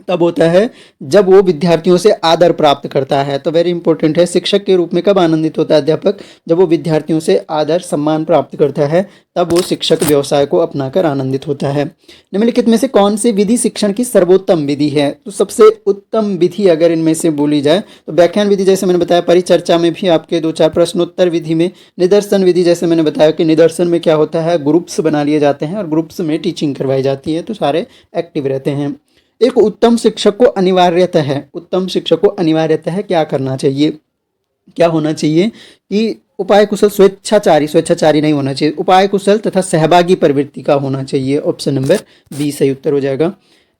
तब होता है जब वो विद्यार्थियों से आदर प्राप्त करता है। तो वेरी इंपॉर्टेंट है, शिक्षक के रूप में कब आनंदित होता है अध्यापक, जब वो विद्यार्थियों से आदर सम्मान प्राप्त करता है, तब वो शिक्षक व्यवसाय को अपनाकर आनंदित होता है। निम्नलिखित में से कौन सी विधि शिक्षण की सर्वोत्तम विधि है, तो सबसे उत्तम विधि अगर इनमें से बोली जाए तो व्याख्यान विधि, जैसे मैंने बताया, परिचर्चा में भी आपके 2-4 प्रश्नोत्तर विधि में, निदर्शन विधि, जैसे मैंने बताया कि निदर्शन में क्या होता है, ग्रुप्स बना लिए जाते हैं और ग्रुप्स में टीचिंग करवाई जाती है, तो सारे एक्टिव रहते हैं। एक उत्तम शिक्षक को अनिवार्यतः है क्या करना चाहिए, क्या होना चाहिए कि उपाय कुशल स्वेच्छाचारी, स्वेच्छाचारी नहीं होना चाहिए, उपाय कुशल तथा सहभागी प्रवृत्ति का होना चाहिए। ऑप्शन नंबर बी सही उत्तर हो जाएगा।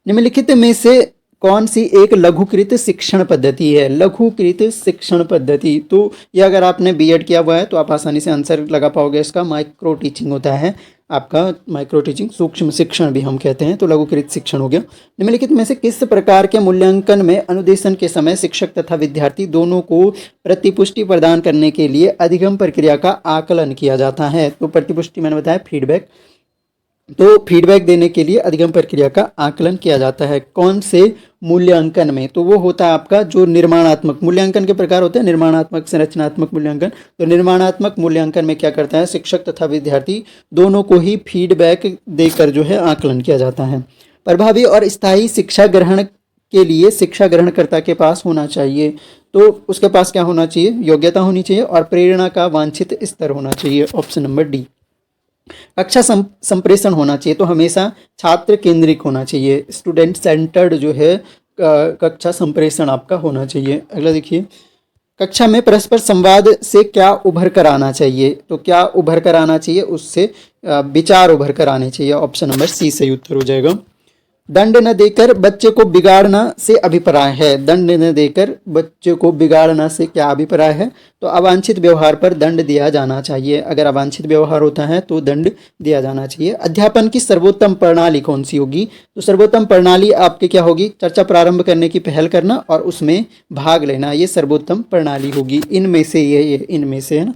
निम्नलिखित में से कौन सी एक लघुकृत शिक्षण पद्धति है? लघुकृत शिक्षण पद्धति, तो ये अगर आपने बीएड किया हुआ है तो आप आसानी से आंसर लगा पाओगे। इसका माइक्रो टीचिंग होता है आपका, माइक्रो टीचिंग, सूक्ष्म शिक्षण भी हम कहते हैं, तो लघुकृत शिक्षण हो गया। निम्नलिखित में से किस प्रकार के मूल्यांकन में अनुदेशन के समय शिक्षक तथा विद्यार्थी दोनों को प्रतिपुष्टि प्रदान करने के लिए अधिगम प्रक्रिया का आकलन किया जाता है? तो प्रतिपुष्टि मैंने बताया फीडबैक, तो फीडबैक देने के लिए अधिगम प्रक्रिया का आकलन किया जाता है। कौन से मूल्यांकन में? तो वो होता है आपका जो निर्माणात्मक मूल्यांकन के प्रकार होते हैं, निर्माणात्मक, संरचनात्मक मूल्यांकन। तो निर्माणात्मक मूल्यांकन में क्या करता है, शिक्षक तथा विद्यार्थी दोनों को ही फीडबैक देकर जो है आकलन किया जाता है। प्रभावी और स्थायी शिक्षा ग्रहण के लिए शिक्षा ग्रहणकर्ता के पास होना चाहिए, तो उसके पास क्या होना चाहिए, योग्यता होनी चाहिए और प्रेरणा का वांछित स्तर होना चाहिए। Option number D. कक्षा संप्रेषण होना चाहिए, तो हमेशा छात्र केंद्रित होना चाहिए, स्टूडेंट सेंटर्ड जो है कक्षा संप्रेषण आपका होना चाहिए। अगला देखिए, कक्षा में परस्पर संवाद से क्या उभर कर आना चाहिए? तो क्या उभर कर आना चाहिए, उससे विचार उभर कर आने चाहिए। ऑप्शन नंबर सी सही उत्तर हो जाएगा। दंड न देकर बच्चे को बिगाड़ना से अभिप्राय है, दंड न देकर बच्चे को बिगाड़ना से क्या अभिप्राय है? तो अवांछित व्यवहार पर दंड दिया जाना चाहिए, अगर अवांछित व्यवहार होता है तो दंड दिया जाना चाहिए। अध्यापन की सर्वोत्तम प्रणाली कौन सी होगी? तो सर्वोत्तम प्रणाली आपकी क्या होगी, चर्चा प्रारंभ करने की पहल करना और उसमें भाग लेना, ये सर्वोत्तम प्रणाली होगी। इनमें से ये इनमें से है ना।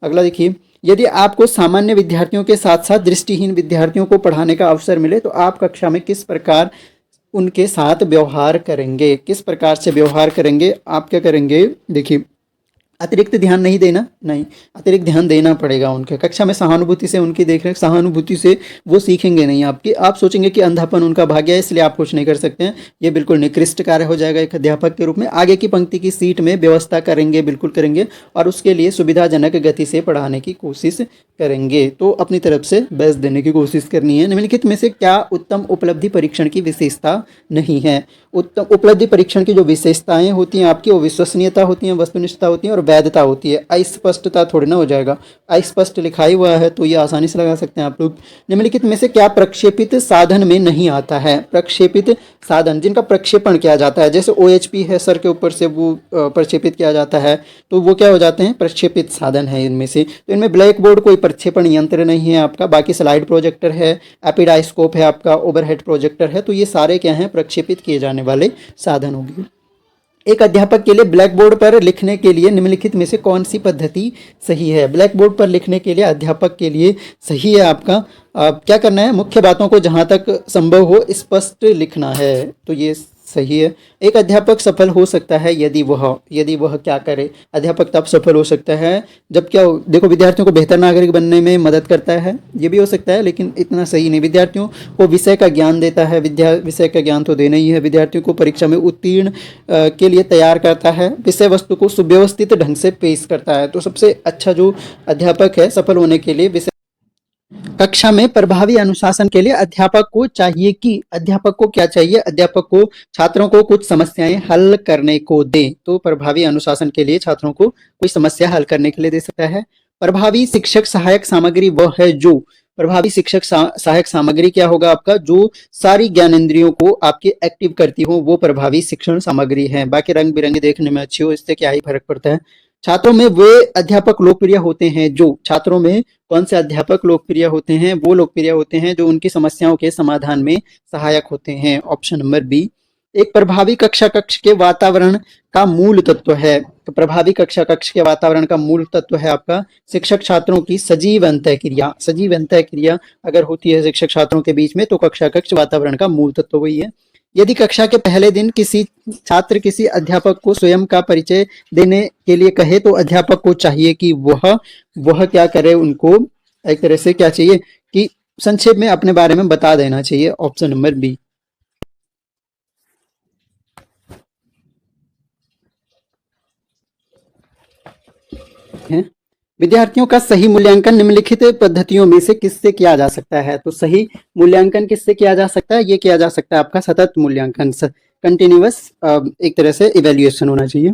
अगला देखिए, यदि आपको सामान्य विद्यार्थियों के साथ साथ दृष्टिहीन विद्यार्थियों को पढ़ाने का अवसर मिले तो आप कक्षा में किस प्रकार उनके साथ व्यवहार करेंगे? किस प्रकार से व्यवहार करेंगे? आप क्या करेंगे, देखिए, अतिरिक्त ध्यान नहीं देना, नहीं, अतिरिक्त ध्यान देना पड़ेगा उनके। कक्षा में सहानुभूति से उनकी देख रेख, सहानुभूति से वो सीखेंगे नहीं आपकी, आप सोचेंगे कि अंधापन उनका भाग्य है इसलिए आप कुछ नहीं कर सकते हैं, ये बिल्कुल निकृष्ट कार्य हो जाएगा एक अध्यापक के रूप में। आगे की पंक्ति की सीट में व्यवस्था करेंगे, बिल्कुल करेंगे, और उसके लिए सुविधाजनक गति से पढ़ाने की कोशिश करेंगे, तो अपनी तरफ से बेस्ट देने की कोशिश करनी है। निम्नलिखित में से क्या उत्तम उपलब्धि परीक्षण की विशेषता नहीं है? उत्तम उपलब्धि परीक्षण की जो विशेषताएं होती हैं आपकी, वो विश्वसनीयता होती हैं, वस्तुनिष्ठता होती है और वैधता होती है। अस्पष्टता थोड़ी ना हो जाएगा, अस्पष्ट लिखा ही हुआ है तो ये आसानी से लगा सकते हैं आप लोग। निम्नलिखित में से क्या प्रक्षेपित साधन में नहीं आता है? प्रक्षेपित साधन जिनका प्रक्षेपण किया जाता है, जैसे OHP है, सर के ऊपर से वो प्रक्षेपित किया जाता है, तो वो क्या हो जाते हैं, प्रक्षेपित साधन है इनमें से। तो इनमें ब्लैक बोर्ड कोई प्रक्षेपण यंत्र नहीं है आपका, बाकी स्लाइड प्रोजेक्टर है, एपिडाइस्कोप है आपका, ओवरहेड प्रोजेक्टर है, तो ये सारे क्या हैं, प्रक्षेपित किए जाने वाले साधन होंगे। एक अध्यापक के लिए ब्लैक बोर्ड पर लिखने के लिए निम्नलिखित में से कौन सी पद्धति सही है? ब्लैक बोर्ड पर लिखने के लिए अध्यापक के लिए सही है आपका क्या करना है, मुख्य बातों को जहां तक संभव हो स्पष्ट लिखना है, तो ये सही है। एक अध्यापक सफल हो सकता है यदि वह क्या करे? अध्यापक तब सफल हो सकता है जब क्या हो, देखो, विद्यार्थियों को बेहतर नागरिक बनने में मदद करता है, ये भी हो सकता है लेकिन इतना सही नहीं। विद्यार्थियों को विषय का ज्ञान देता है, विषय का ज्ञान तो देना ही है, विद्यार्थियों को परीक्षा में उत्तीर्ण के लिए तैयार करता है, विषय वस्तु को सुव्यवस्थित ढंग से पेश करता है। तो सबसे अच्छा जो अध्यापक है सफल होने के लिए विषय कक्षा में प्रभावी अनुशासन के लिए अध्यापक को चाहिए कि अध्यापक को क्या चाहिए, अध्यापक को छात्रों को कुछ समस्याएं हल करने को दे। तो प्रभावी अनुशासन के लिए छात्रों को कोई समस्या हल करने के लिए दे सकता है। प्रभावी शिक्षक सहायक सामग्री वह है जो, प्रभावी शिक्षक सहायक सामग्री क्या होगा आपका, जो सारी ज्ञानेंद्रियों को आपके एक्टिव करती हो, वो प्रभावी शिक्षण सामग्री है। बाकी रंग बिरंगी देखने में अच्छी हो, इससे क्या ही फर्क पड़ता है। छात्रों में वे अध्यापक लोकप्रिय होते हैं जो, छात्रों में कौन से अध्यापक लोकप्रिय होते हैं, वो लोकप्रिय होते हैं जो उनकी समस्याओं के समाधान में सहायक होते हैं। Option number B. एक प्रभावी कक्षा कक्ष के वातावरण का मूल तत्व है, तो प्रभावी कक्षा कक्ष के वातावरण का मूल तत्व है आपका शिक्षक छात्रों की सजीव अंतःक्रिया। सजीव अंतःक्रिया अगर होती है शिक्षक छात्रों के बीच में तो कक्षा कक्ष वातावरण का मूल तत्व वही है। यदि कक्षा के पहले दिन किसी छात्र किसी अध्यापक को स्वयं का परिचय देने के लिए कहे तो अध्यापक को चाहिए कि वह क्या करे, उनको एक तरह से क्या चाहिए कि संक्षेप में अपने बारे में बता देना चाहिए। ऑप्शन नंबर बी है। विद्यार्थियों का सही मूल्यांकन निम्नलिखित पद्धतियों में से किससे किया जा सकता है? तो सही मूल्यांकन किससे किया जा सकता है? ये किया जा सकता है आपका सतत मूल्यांकन, कंटिन्यूअस एक तरह से इवैल्यूएशन होना चाहिए।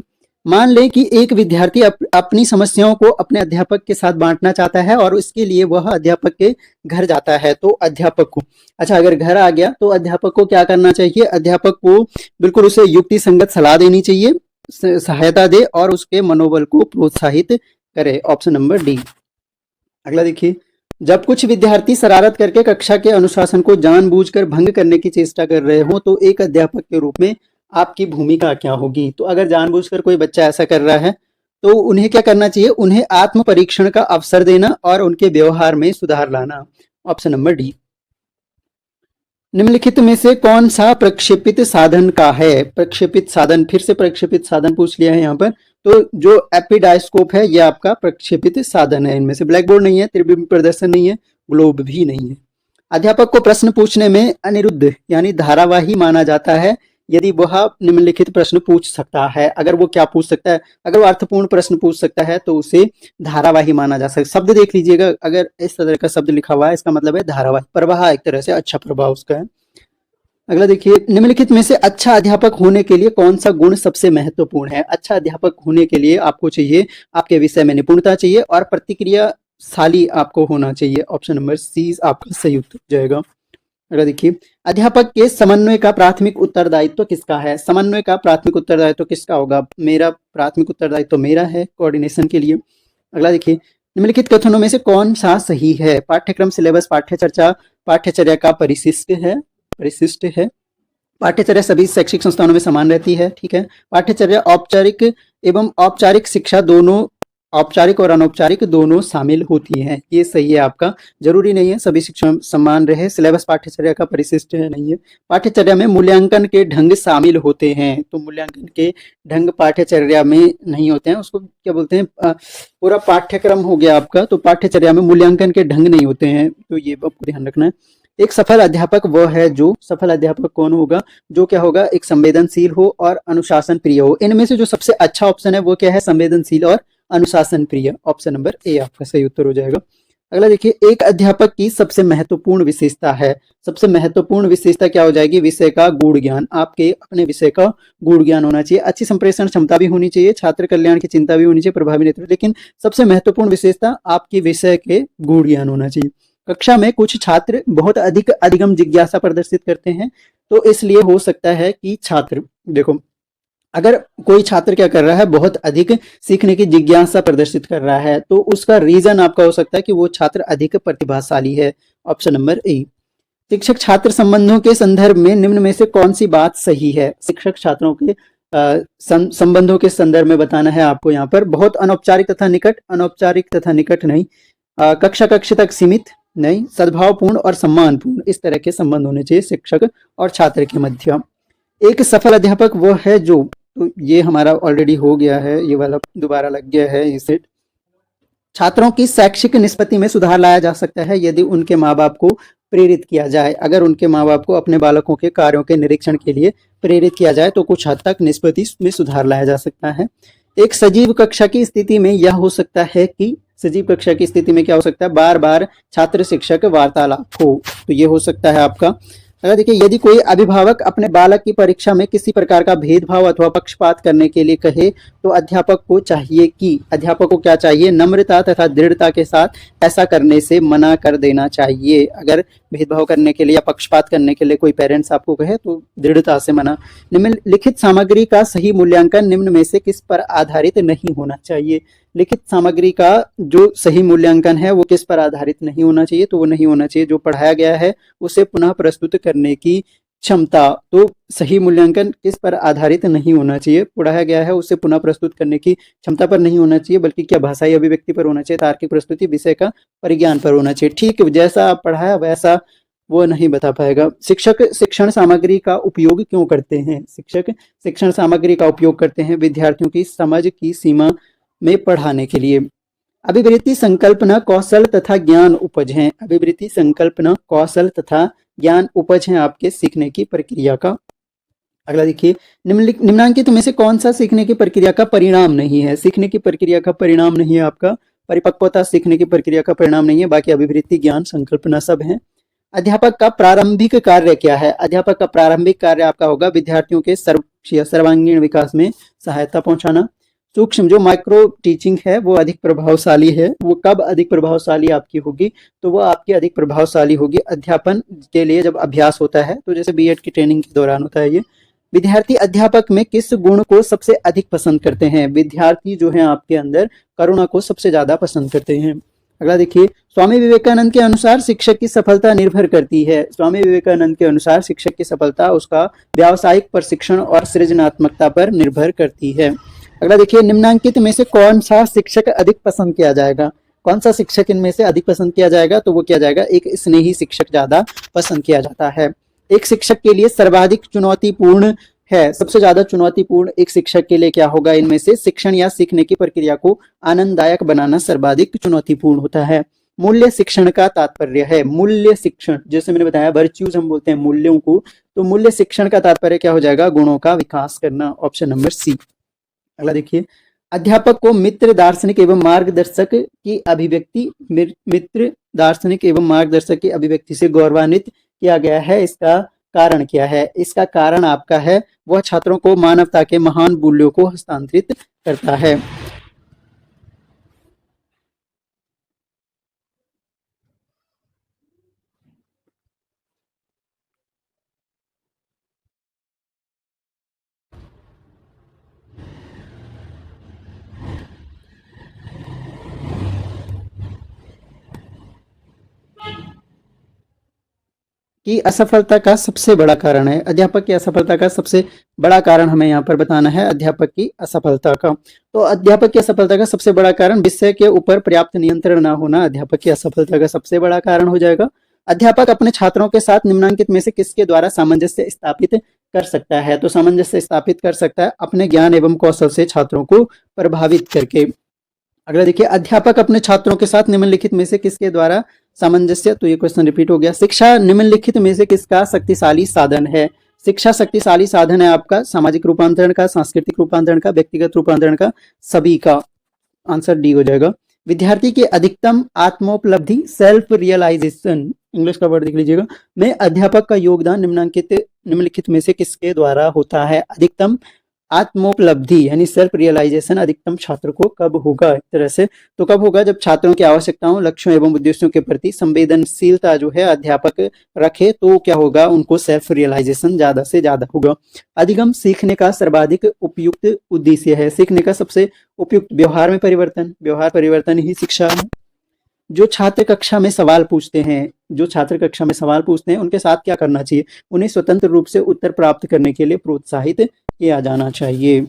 मान लें कि एक विद्यार्थी अपनी समस्याओं को अपने अध्यापक के साथ बांटना चाहता है और इसके लिए वह अध्यापक के घर जाता है। तो अध्यापक को, अच्छा अगर घर आ गया तो अध्यापक को क्या करना चाहिए? अध्यापक को बिल्कुल उसे युक्ति संगत सलाह देनी चाहिए, सहायता दे और उसके मनोबल को प्रोत्साहित करे। Option number D. अगला देखिए, जब कुछ विद्यार्थी शरारत करके कक्षा के अनुशासन को जानबूझकर भंग करने की चेष्टा कर रहे हो तो एक अध्यापक के रूप में आपकी भूमिका क्या होगी? तो अगर जानबूझकर कोई बच्चा ऐसा कर रहा है तो उन्हें क्या करना चाहिए? उन्हें आत्म परीक्षण का अवसर देना और उनके व्यवहार में सुधार लाना। Option number D. निम्नलिखित में से कौन सा प्रक्षेपित साधन का है? प्रक्षेपित साधन, फिर से प्रक्षेपित साधन पूछ लिया है यहाँ पर। तो जो एपिडायस्कोप है यह आपका प्रक्षेपित साधन है। इनमें से ब्लैक बोर्ड नहीं है, त्रिविम प्रदर्शन नहीं है, ग्लोब भी नहीं है। अध्यापक को प्रश्न पूछने में अनिरुद्ध यानी धारावाही माना जाता है यदि वह निम्नलिखित प्रश्न पूछ सकता है। अगर वो क्या पूछ सकता है? अगर वो अर्थपूर्ण प्रश्न पूछ सकता है तो उसे धारावाही माना जा सकता है। शब्द देख लीजिएगा, अगर इस तरह का शब्द लिखा हुआ है इसका मतलब है धारावाही, प्रवाह, एक तरह से अच्छा प्रभाव उसका है। अगला देखिए, निम्नलिखित में से अच्छा अध्यापक होने के लिए कौन सा गुण सबसे महत्वपूर्ण है? अच्छा अध्यापक होने के लिए आपको चाहिए, आपके विषय में निपुणता चाहिए और प्रतिक्रियाशाली आपको होना चाहिए। ऑप्शन नंबर सी आपका सही उत्तर हो जाएगा। अगला देखिए, अध्यापक के समन्वय का प्राथमिक उत्तरदायित्व किसका है? समन्वय का प्राथमिक उत्तरदायित्व किसका होगा? मेरा प्राथमिक उत्तरदायित्व मेरा है कोऑर्डिनेशन के लिए। अगला देखिए, निम्नलिखित कथनों में से कौन सा सही है? पाठ्यक्रम, सिलेबस, पाठ्यचर्चा पाठ्यचर्या का परिशिष्ट है। पाठ्यचर्या सभी शैक्षिक संस्थानों में समान रहती है, ठीक है। पाठ्यचर्या औपचारिक एवं औपचारिक शिक्षा दोनों, औपचारिक और अनौपचारिक दोनों शामिल होती हैं। ये सही है आपका। जरूरी नहीं है सभी शिक्षा समान रहे। सिलेबस पाठ्यचर्या का परिशिष्ट है, नहीं है। पाठ्यचर्या में मूल्यांकन के ढंग शामिल होते हैं, तो मूल्यांकन के ढंग पाठ्यचर्या में नहीं होते हैं। उसको क्या बोलते हैं? पूरा पाठ्यक्रम हो गया आपका, तो पाठ्यचर्या में मूल्यांकन के ढंग नहीं होते हैं, तो ये आपको ध्यान रखना है। एक सफल अध्यापक वह है जो, सफल अध्यापक कौन होगा? जो क्या होगा? एक संवेदनशील हो और अनुशासन प्रिय हो। इनमें से जो सबसे अच्छा ऑप्शन है वो क्या है? संवेदनशील और अनुशासन प्रिय। ऑप्शन नंबर ए आपका सही उत्तर हो जाएगा। अगला देखिए, एक अध्यापक की सबसे महत्वपूर्ण विशेषता है। सबसे महत्वपूर्ण विशेषता क्या हो जाएगी? विषय का गूढ़ ज्ञान। आपके अपने विषय का गूढ़ ज्ञान होना चाहिए, अच्छी संप्रेषण क्षमता भी होनी चाहिए, छात्र कल्याण की चिंता भी होनी चाहिए, प्रभावी नेतृत्व। लेकिन सबसे महत्वपूर्ण विशेषता आपकी विषय के गूढ़ ज्ञान होना चाहिए। कक्षा में कुछ छात्र बहुत अधिक अधिगम जिज्ञासा प्रदर्शित करते हैं, तो इसलिए हो सकता है कि छात्र, देखो अगर कोई छात्र क्या कर रहा है, बहुत अधिक सीखने की जिज्ञासा प्रदर्शित कर रहा है, तो उसका रीजन आपका हो सकता है कि वो छात्र अधिक प्रतिभाशाली है। Option number A. शिक्षक छात्र संबंधों के संदर्भ में निम्न में से कौन सी बात सही है? शिक्षक छात्रों के संबंधों के संदर्भ में बताना है आपको यहाँ पर। बहुत अनौपचारिक तथा निकट, अनौपचारिक तथा निकट नहीं, कक्षा कक्ष तक सीमित नहीं, सद्भावपूर्ण और सम्मानपूर्ण, इस तरह के संबंध होने चाहिए शिक्षक और छात्र के मध्य। एक सफल अध्यापक वो है जो, तो ये हमारा ऑलरेडी हो गया है, ये वाला दोबारा लग गया है ये सेट। छात्रों की शैक्षिक निष्पत्ति में सुधार लाया जा सकता है यदि उनके माँ बाप को प्रेरित किया जाए। अगर उनके माँ बाप को अपने बालकों के कार्यों के निरीक्षण के लिए प्रेरित किया जाए तो कुछ हद तक निष्पत्ति में सुधार लाया जा सकता है। एक सजीव कक्षा की स्थिति में यह हो सकता है कि, सजीव कक्षा की स्थिति में क्या हो सकता है? बार बार छात्र शिक्षक वार्तालाप हो, तो ये हो सकता है आपका। अगर देखिए, यदि कोई अभिभावक अपने बालक की परीक्षा में किसी प्रकार का भेदभाव अथवा पक्षपात करने के लिए कहे तो अध्यापक को चाहिए कि, अध्यापक को क्या चाहिए? नम्रता तथा दृढ़ता के साथ ऐसा करने से मना कर देना चाहिए। अगर भेदभाव करने के लिए या पक्षपात करने के लिए कोई पेरेंट्स आपको कहे तो दृढ़ता से मना। निम्नलिखित सामग्री का सही मूल्यांकन निम्न में से किस पर आधारित नहीं होना चाहिए? लिखित सामग्री का जो सही मूल्यांकन है वो किस पर आधारित नहीं होना चाहिए? तो वो नहीं होना चाहिए जो पढ़ाया गया है उसे पुनः प्रस्तुत करने की क्षमता। तो सही मूल्यांकन किस पर आधारित नहीं होना चाहिए? पढ़ाया गया है उसे पुनः प्रस्तुत करने की क्षमता पर नहीं होना चाहिए, बल्कि क्या भाषाई अभिव्यक्ति पर होना चाहिए, तार्किक प्रस्तुति, विषय का परिज्ञान पर होना चाहिए। ठीक, जैसा आप पढ़ाया वैसा वो नहीं बता पाएगा। शिक्षक शिक्षण सामग्री का उपयोग क्यों करते हैं? शिक्षक शिक्षण सामग्री का उपयोग करते हैं विद्यार्थियों की समझ की सीमा में पढ़ाने के लिए। अभिवृत्ति, संकल्पना, कौशल तथा ज्ञान उपज हैं। अभिवृत्ति, संकल्पना, कौशल तथा ज्ञान उपज हैं आपके सीखने की प्रक्रिया का। अगला देखिए, निम्नांकित में से कौन सा सीखने की प्रक्रिया का परिणाम नहीं है? सीखने की प्रक्रिया का परिणाम नहीं है आपका। परिपक्वता सीखने की प्रक्रिया का परिणाम नहीं है, बाकी अभिवृत्ति, ज्ञान, संकल्पना सब है। अध्यापक का प्रारंभिक कार्य क्या है? अध्यापक का प्रारंभिक कार्य आपका होगा विद्यार्थियों के सर्वांगीण विकास में सहायता पहुंचाना। सूक्ष्म जो माइक्रो टीचिंग है वो अधिक प्रभावशाली है। वो कब अधिक प्रभावशाली आपकी होगी, तो वो आपकी अधिक प्रभावशाली होगी अध्यापन के लिए जब अभ्यास होता है, तो जैसे बीएड की ट्रेनिंग के दौरान होता है ये। विद्यार्थी अध्यापक में किस गुण को सबसे अधिक पसंद करते हैं? विद्यार्थी जो है आपके अंदर करुणा को सबसे ज्यादा पसंद करते हैं। अगला देखिए, स्वामी विवेकानंद के अनुसार शिक्षक की सफलता निर्भर करती है। स्वामी विवेकानंद के अनुसार शिक्षक की सफलता उसका व्यावसायिक प्रशिक्षण और सृजनात्मकता पर निर्भर करती है। अगला देखिए, निम्नांकित में से कौन सा शिक्षक अधिक पसंद किया जाएगा? कौन सा शिक्षक इनमें से अधिक पसंद किया जाएगा? तो वो किया जाएगा एक स्नेही शिक्षक ज्यादा पसंद किया जाता है। एक शिक्षक के लिए सर्वाधिक चुनौतीपूर्ण है, सबसे ज्यादा चुनौतीपूर्ण एक शिक्षक के लिए क्या होगा? इनमें से शिक्षण या सीखने की प्रक्रिया को आनंददायक बनाना सर्वाधिक चुनौतीपूर्ण होता है। मूल्य शिक्षण का तात्पर्य है, मूल्य शिक्षण जैसे मैंने बताया वर्च्यूज हम बोलते हैं मूल्यों को, तो मूल्य शिक्षण का तात्पर्य क्या हो जाएगा? गुणों का विकास करना, ऑप्शन नंबर सी। अगला देखिए, अध्यापक को मित्र दार्शनिक एवं मार्गदर्शक की अभिव्यक्ति मित्र दार्शनिक एवं मार्गदर्शक की अभिव्यक्ति से गौरवान्वित किया गया है। इसका कारण क्या है? इसका कारण आपका है वह छात्रों को मानवता के महान मूल्यों को हस्तांतरित करता है। की असफलता का सबसे बड़ा कारण है, अध्यापक की असफलता का सबसे बड़ा कारण हमें यहाँ पर बताना है अध्यापक की असफलता का। तो अध्यापक की असफलता का सबसे बड़ा कारण विषय के ऊपर पर्याप्त नियंत्रण ना होना अध्यापक की असफलता का सबसे बड़ा कारण हो जाएगा। अध्यापक अपने छात्रों के साथ निम्नलिखित में से किसके द्वारा सामंजस्य स्थापित कर सकता है? तो सामंजस्य स्थापित कर सकता है अपने ज्ञान एवं कौशल से छात्रों को प्रभावित करके। अगला देखिए, अध्यापक अपने छात्रों के साथ निम्नलिखित में से किसके द्वारा सामंजस्य, तो ये क्वेश्चन रिपीट हो गया। शिक्षा निम्नलिखित में से किसका शक्तिशाली साधन है? शिक्षा शक्तिशाली साधन है आपका सामाजिक रूपांतरण का, सांस्कृतिक रूपांतरण का, व्यक्तिगत रूपांतरण का, सभी का। आंसर डी हो जाएगा। विद्यार्थी की अधिकतम आत्मोपलब्धि सेल्फ रियलाइजेशन, इंग्लिश का वर्ड देख लीजिएगा, में अध्यापक का योगदान निम्नलिखित में से किसके द्वारा होता है? अधिकतम आत्मोपलब्धि यानी सेल्फ रियलाइजेशन अधिकतम छात्र को कब होगा? एक तरह से तो कब होगा? जब छात्रों की आवश्यकताओं, लक्ष्यों एवं उद्देश्यों के प्रति संवेदनशीलता जो है अध्यापक रखे, तो क्या होगा? उनको सेल्फ रियलाइजेशन ज्यादा से ज्यादा होगा। अधिगम सीखने का सर्वाधिक उपयुक्त उद्देश्य है, सीखने का सबसे उपयुक्त व्यवहार में परिवर्तन, व्यवहार परिवर्तन ही शिक्षा है। जो छात्र कक्षा में सवाल पूछते हैं, जो छात्र कक्षा में सवाल पूछते हैं उनके साथ क्या करना चाहिए? उन्हें स्वतंत्र रूप से उत्तर प्राप्त करने के लिए प्रोत्साहित किया जाना चाहिए।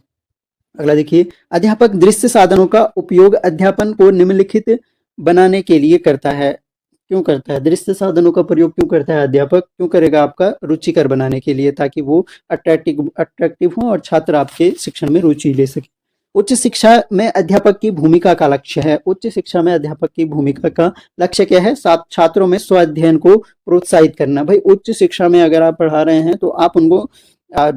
अगला देखिए, अध्यापक दृश्य साधनों का उपयोग अध्यापन को निम्नलिखित बनाने के लिए करता है। क्यों करता है? दृश्य साधनों का प्रयोग क्यों करता है अध्यापक? क्यों करेगा? आपका रुचिकर बनाने के लिए, ताकि वो अट्रैक्टिव अट्रैक्टिव हो और छात्र आपके शिक्षण में रुचि ले सके। उच्च शिक्षा में अध्यापक की भूमिका का लक्ष्य है, उच्च शिक्षा में अध्यापक की भूमिका का लक्ष्य क्या है? छात्रों में स्व अध्ययन को प्रोत्साहित करना। भाई उच्च शिक्षा में अगर आप पढ़ा रहे हैं तो आप उनको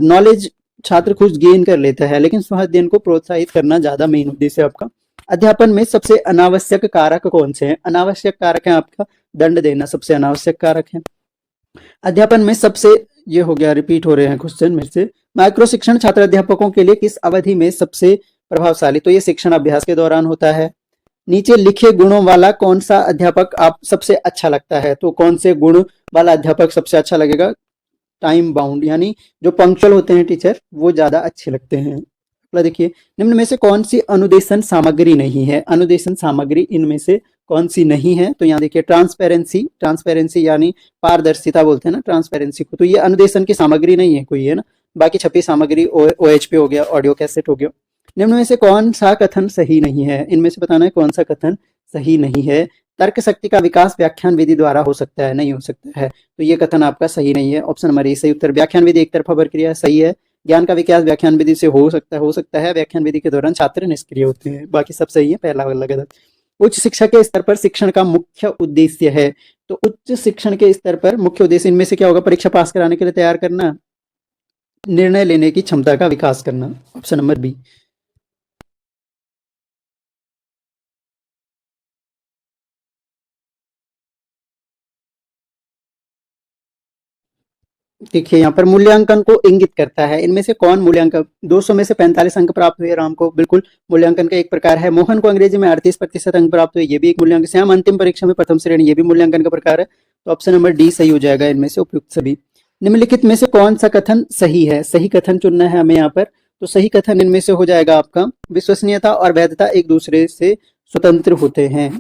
नॉलेज छात्र खुद गेन कर लेता है, लेकिन स्व अध्ययन को प्रोत्साहित करना ज्यादा मेन उद्देश्य है आपका। अध्यापन में सबसे अनावश्यक कारक कौन से हैं? अनावश्यक कारक है आपका दंड देना, सबसे अनावश्यक कारक है। अध्यापन में सबसे, ये हो गया, रिपीट हो रहे हैं क्वेश्चन मेरे से। माइक्रो शिक्षण छात्र अध्यापकों के लिए किस अवधि में सबसे प्रभावशाली? तो ये शिक्षण अभ्यास के दौरान होता है। नीचे लिखे गुणों वाला कौन सा अध्यापक आप सबसे अच्छा लगता है? तो कौन से गुण वाला अध्यापक सबसे अच्छा लगेगा? टाइम बाउंड यानी जो पंक्चुअल होते हैं टीचर, वो ज्यादा अच्छे लगते हैं। अगला देखिए, निम्न में से कौन सी अनुदेशन सामग्री नहीं है? अनुदेशन सामग्री इनमें से कौन सी नहीं है? तो यहाँ देखिए, ट्रांसपेरेंसी, ट्रांसपेरेंसी यानी पारदर्शिता बोलते हैं ना ट्रांसपेरेंसी को, तो ये अनुदेशन की सामग्री नहीं है कोई, है ना। बाकी छपी सामग्री OHP हो गया, ऑडियो कैसेट हो गया। निम्न में से कौन सा कथन सही नहीं है? इनमें से बताना है कौन सा कथन सही नहीं है। तर्क शक्ति का विकास व्याख्यान विधि द्वारा हो सकता है? नहीं हो सकता है, तो ये कथन आपका सही नहीं है, ऑप्शन नंबर ए सही उत्तर। व्याख्यान विधि एक तरफा प्रक्रिया सही है। ज्ञान का विकास व्याख्यान विधि से हो सकता है, व्याख्यान विधि के दौरान छात्र निष्क्रिय होते हैं, बाकी सब सही है, पहला वाला गलत। उच्च शिक्षा के स्तर पर शिक्षण का मुख्य उद्देश्य है, तो उच्च शिक्षण के स्तर पर मुख्य उद्देश्य इनमें से क्या होगा? परीक्षा पास कराने के लिए तैयार करना, निर्णय लेने की क्षमता का विकास करना, ऑप्शन नंबर बी। देखिए यहाँ पर मूल्यांकन को इंगित करता है। इनमें से कौन मूल्यांकन, 200 में से 45 अंक प्राप्त हुए राम को, बिल्कुल मूल्यांकन का एक प्रकार है। मोहन को अंग्रेजी में 38% अंक प्राप्त हुए, ये भी एक मूल्यांकन। श्याम अंतिम परीक्षा में प्रथम श्रेणी, ये भी मूल्यांकन का प्रकार है। तो ऑप्शन नंबर डी सही हो जाएगा इनमें से उपयुक्त सभी। निम्नलिखित में से कौन सा कथन सही है, सही कथन चुनना है हमें यहाँ पर। तो सही कथन इनमें से हो जाएगा आपका, विश्वसनीयता और वैधता एक दूसरे से स्वतंत्र होते हैं।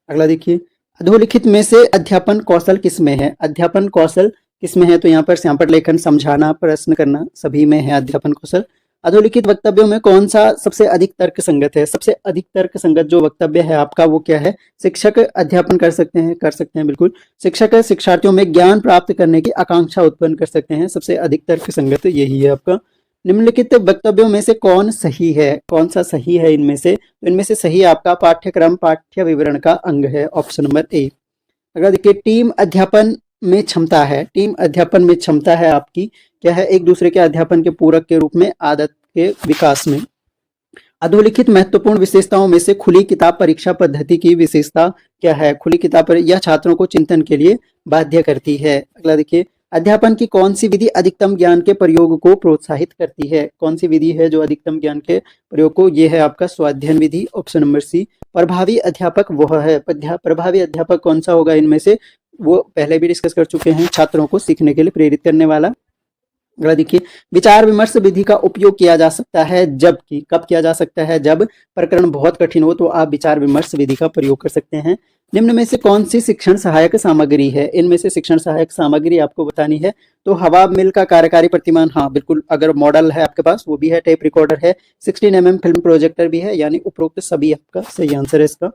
अगला देखिए, अधोलिखित में से अध्यापन कौशल किसमें है, अध्यापन कौशल किसमें है। तो यहाँ पर श्यामपट लेखन, समझाना, प्रश्न करना सभी में है अध्यापन कौशल। अधोलिखित वक्तव्यों में कौन सा सबसे अधिक तर्क संगत है, सबसे अधिक तर्क संगत जो वक्तव्य है आपका वो क्या है। शिक्षक अध्यापन कर सकते हैं बिल्कुल। शिक्षक शिक्षार्थियों में ज्ञान प्राप्त करने की आकांक्षा उत्पन्न कर सकते हैं, सबसे अधिक तर्क संगत यही है आपका। निम्नलिखित वक्तव्यों में से कौन सही है, कौन सा सही है इनमें से। तो इनमें से सही आपका पाठ्यक्रम पाठ्य विवरण का अंग है, ऑप्शन नंबर ए। अगर देखिए, टीम अध्यापन में क्षमता है, टीम अध्यापन में क्षमता है आपकी क्या है, एक दूसरे के अध्यापन के पूरक के रूप में आदत के विकास में। अधोलिखित महत्वपूर्ण विशेषताओं में से खुली किताब परीक्षा पद्धति की विशेषता क्या है, खुली किताब पर यह छात्रों को चिंतन के लिए बाध्य करती है। अगला देखिए, अध्यापन की कौन सी विधि अधिकतम ज्ञान के प्रयोग को प्रोत्साहित करती है, कौन सी विधि है जो अधिकतम ज्ञान के प्रयोग को, ये है आपका स्वाध्ययन विधि, ऑप्शन नंबर सी। प्रभावी अध्यापक वह है, प्रभावी अध्यापक कौन सा होगा इनमें से, वो पहले भी डिस्कस कर चुके हैं, छात्रों को सीखने के लिए प्रेरित करने वाला। अगला देखिए, विचार विमर्श विधि का उपयोग किया जा सकता है जबकि, कब किया जा सकता है, जब प्रकरण बहुत कठिन हो तो आप विचार विमर्श विधि का प्रयोग कर सकते हैं। निम्न में से कौन सी शिक्षण सहायक सामग्री है, इनमें से शिक्षण सहायक सामग्री आपको बतानी है। तो हवा मिल का कार्यकारी प्रतिमान, हाँ बिल्कुल, अगर मॉडल है आपके पास वो भी है, टेप रिकॉर्डर है, 16 mm फिल्म प्रोजेक्टर भी है, यानी उपरोक्त सभी आपका सही आंसर है इसका।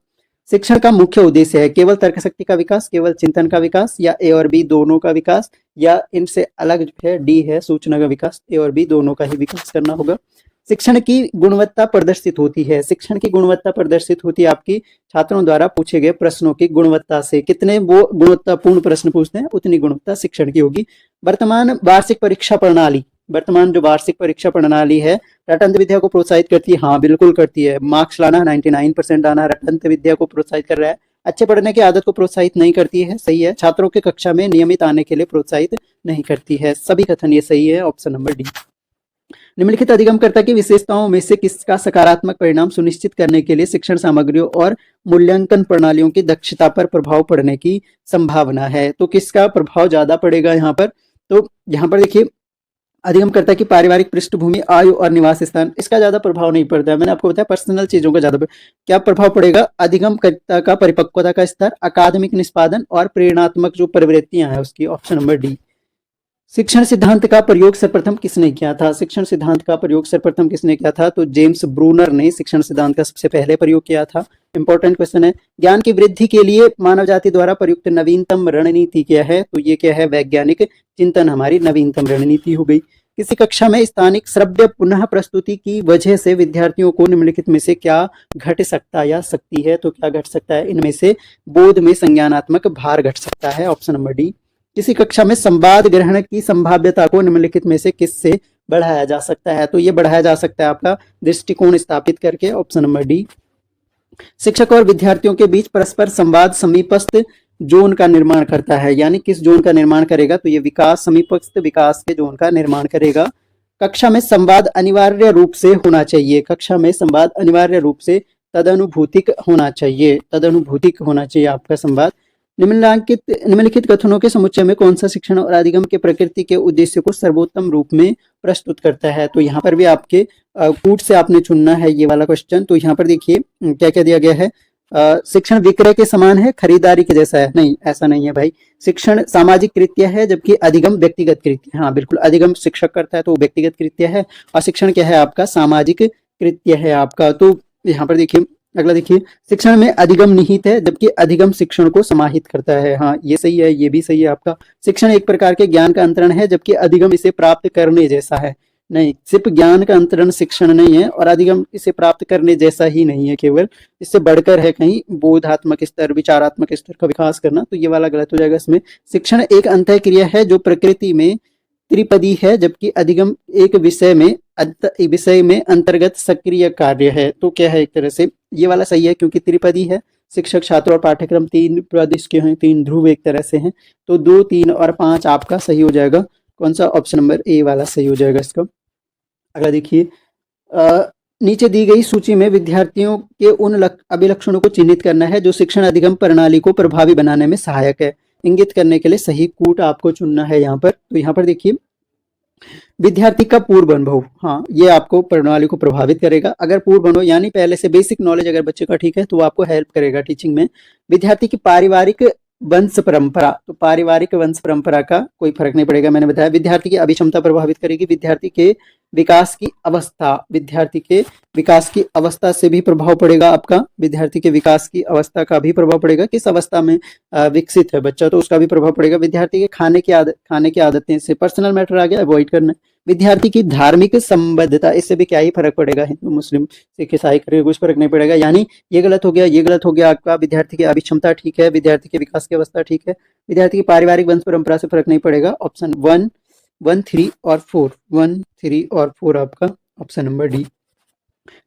शिक्षण का मुख्य उद्देश्य है केवल तर्क शक्ति का विकास, केवल चिंतन का विकास, या ए और बी दोनों का विकास, या इनसे अलग जो है डी है सूचना का विकास, ए और बी दोनों का ही विकास करना होगा। शिक्षण की गुणवत्ता प्रदर्शित होती है, शिक्षण की गुणवत्ता प्रदर्शित होती है आपकी छात्रों द्वारा पूछे गए प्रश्नों की गुणवत्ता से, कितने वो गुणवत्तापूर्ण प्रश्न पूछते हैं उतनी गुणवत्ता शिक्षण की होगी। वर्तमान वार्षिक परीक्षा प्रणाली, वर्तमान जो वार्षिक परीक्षा प्रणाली है रटंत विद्या को प्रोत्साहित करती है, हाँ बिल्कुल करती है। मार्क्स लाना, 99% आना रटंत विद्या को प्रोत्साहित कर रहा है। अच्छे पढ़ने की आदत को प्रोत्साहित नहीं करती है, सही है। छात्रों के कक्षा में नियमित आने के लिए प्रोत्साहित नहीं करती है, सभी कथन ये सही है, ऑप्शन नंबर डी। निम्नलिखित अधिगमकर्ता की विशेषताओं में से किसका सकारात्मक परिणाम सुनिश्चित करने के लिए शिक्षण सामग्रियों और मूल्यांकन प्रणालियों की दक्षता पर प्रभाव पड़ने की संभावना है। तो किसका प्रभाव ज्यादा पड़ेगा यहाँ पर, तो यहाँ पर देखिए, अधिगमकर्ता की पारिवारिक पृष्ठभूमि, आयु और निवास स्थान, इसका ज्यादा प्रभाव नहीं पड़ता है। मैंने आपको बताया पर्सनल चीजों का ज्यादा क्या प्रभाव पड़ेगा, अधिगमकर्ता का परिपक्वता का स्तर, अकादमिक निष्पादन और प्रेरणात्मक जो प्रवृत्तियां हैं उसकी, ऑप्शन नंबर डी। शिक्षण सिद्धांत का प्रयोग सर्वप्रथम किसने किया था, शिक्षण सिद्धांत का प्रयोग सर्वप्रथम किसने किया था। तो जेम्स ब्रूनर ने शिक्षण सिद्धांत का सबसे पहले प्रयोग किया था। इंपॉर्टेंट क्वेश्चन है, ज्ञान की वृद्धि के लिए मानव जाति द्वारा प्रयुक्त नवीनतम रणनीति क्या है। तो ये क्या है, वैज्ञानिक चिंतन हमारी नवीनतम रणनीति हो गई। किसी कक्षा में स्थानिक श्रव्य पुनः प्रस्तुति की वजह से विद्यार्थियों को निम्नलिखित में से क्या घट सकता या सकती है। तो क्या घट सकता है, इनमें से बोध में संज्ञानात्मक भार घट सकता है, ऑप्शन नंबर डी। किसी कक्षा में संवाद ग्रहण की संभाव्यता को निम्नलिखित में से किससे बढ़ाया जा सकता है। तो ये बढ़ाया जा सकता है आपका दृष्टिकोण स्थापित करके, ऑप्शन नंबर डी। शिक्षक और विद्यार्थियों के बीच परस्पर संवाद समीपस्थ जोन का निर्माण करता है, यानी किस जोन का निर्माण करेगा। तो ये विकास, समीपस्थ विकास के जोन का निर्माण करेगा। कक्षा में संवाद अनिवार्य रूप से होना चाहिए, कक्षा में संवाद अनिवार्य रूप से तदनुभूतिक होना चाहिए, तदनुभूतिक होना चाहिए आपका संवाद। निम्नलिखित कथनों के समुच्चय में कौन सा शिक्षण और अधिगम के प्रकृति के उद्देश्य को सर्वोत्तम रूप में प्रस्तुत करता है। तो यहाँ पर भी आपके कूट से आपने चुनना है ये वाला क्वेश्चन। तो यहाँ पर देखिए क्या क्या दिया गया है, शिक्षण विक्रय के समान है, खरीदारी के जैसा है, नहीं ऐसा नहीं है भाई। शिक्षण सामाजिक कृत्य है जबकि अधिगम व्यक्तिगत कृत्य, हाँ बिल्कुल, अधिगम शिक्षक करता है तो व्यक्तिगत कृत्य है, और शिक्षण क्या है आपका, सामाजिक कृत्य है आपका। तो यहाँ पर देखिए, अगला देखिए, शिक्षण में अधिगम निहित है जबकि अधिगम शिक्षण को समाहित करता है, हाँ ये सही है, ये भी सही है आपका। शिक्षण एक प्रकार के ज्ञान का अंतरण है जबकि अधिगम इसे प्राप्त करने जैसा है, नहीं सिर्फ ज्ञान का अंतरण शिक्षण नहीं है, और अधिगम इसे प्राप्त करने जैसा ही नहीं है, केवल इससे बढ़कर है कहीं बोधात्मक स्तर, विचारात्मक स्तर का विकास करना। तो ये वाला गलत हो जाएगा इसमें। शिक्षण एक अंतः क्रिया है जो प्रकृति में त्रिपदी है जबकि अधिगम एक विषय में अंतर्गत सक्रिय कार्य है। तो क्या है, एक तरह से ये वाला सही है क्योंकि त्रिपदी है, शिक्षक छात्र और पाठ्यक्रम तीन प्रदेश के हैं, तीन ध्रुव एक तरह से हैं। तो 2, 3 और 5 आपका सही हो जाएगा। कौन सा? ऑप्शन नंबर ए वाला सही हो जाएगा इसका। अगला देखिए, नीचे दी गई सूची में विद्यार्थियों के उन अभिलक्षणों को चिन्हित करना है जो शिक्षण अधिगम प्रणाली को प्रभावी बनाने में सहायक है। इंगित करने के लिए सही कूट आपको चुनना है यहाँ पर। तो यहाँ पर देखिए, विद्यार्थी का पूर्व अनुभव, हाँ ये आपको प्रणाली को प्रभावित करेगा। अगर पूर्व अनुभव यानी पहले से बेसिक नॉलेज अगर बच्चे का ठीक है तो वो आपको हेल्प करेगा टीचिंग में। विद्यार्थी की पारिवारिक वंश परंपरा, तो पारिवारिक वंश परंपरा का कोई फर्क नहीं पड़ेगा, मैंने बताया। विद्यार्थी की अभिक्षमता प्रभावित करेगी। विद्यार्थी के विकास की अवस्था, विद्यार्थी के विकास की अवस्था से भी प्रभाव पड़ेगा आपका। विद्यार्थी के विकास की अवस्था का भी प्रभाव पड़ेगा, किस अवस्था में विकसित है बच्चा, तो उसका भी प्रभाव पड़ेगा। विद्यार्थी के खाने की आदतें से पर्सनल मैटर आ गया, अवॉइड करना। विद्यार्थी की धार्मिक संबद्धता, इससे भी क्या ही फर्क पड़ेगा, हिंदू मुस्लिम सिख ईसाई करेगा कुछ फर्क नहीं पड़ेगा। यानी ये गलत हो गया, ये गलत हो गया आपका। विद्यार्थी की अभिक्षमता ठीक है, विद्यार्थी के विकास की अवस्था ठीक है। विद्यार्थी की पारिवारिक वंश परंपरा से फर्क नहीं पड़ेगा। ऑप्शन 1, 3 और 4, 1, 3 और 4 आपका ऑप्शन नंबर डी।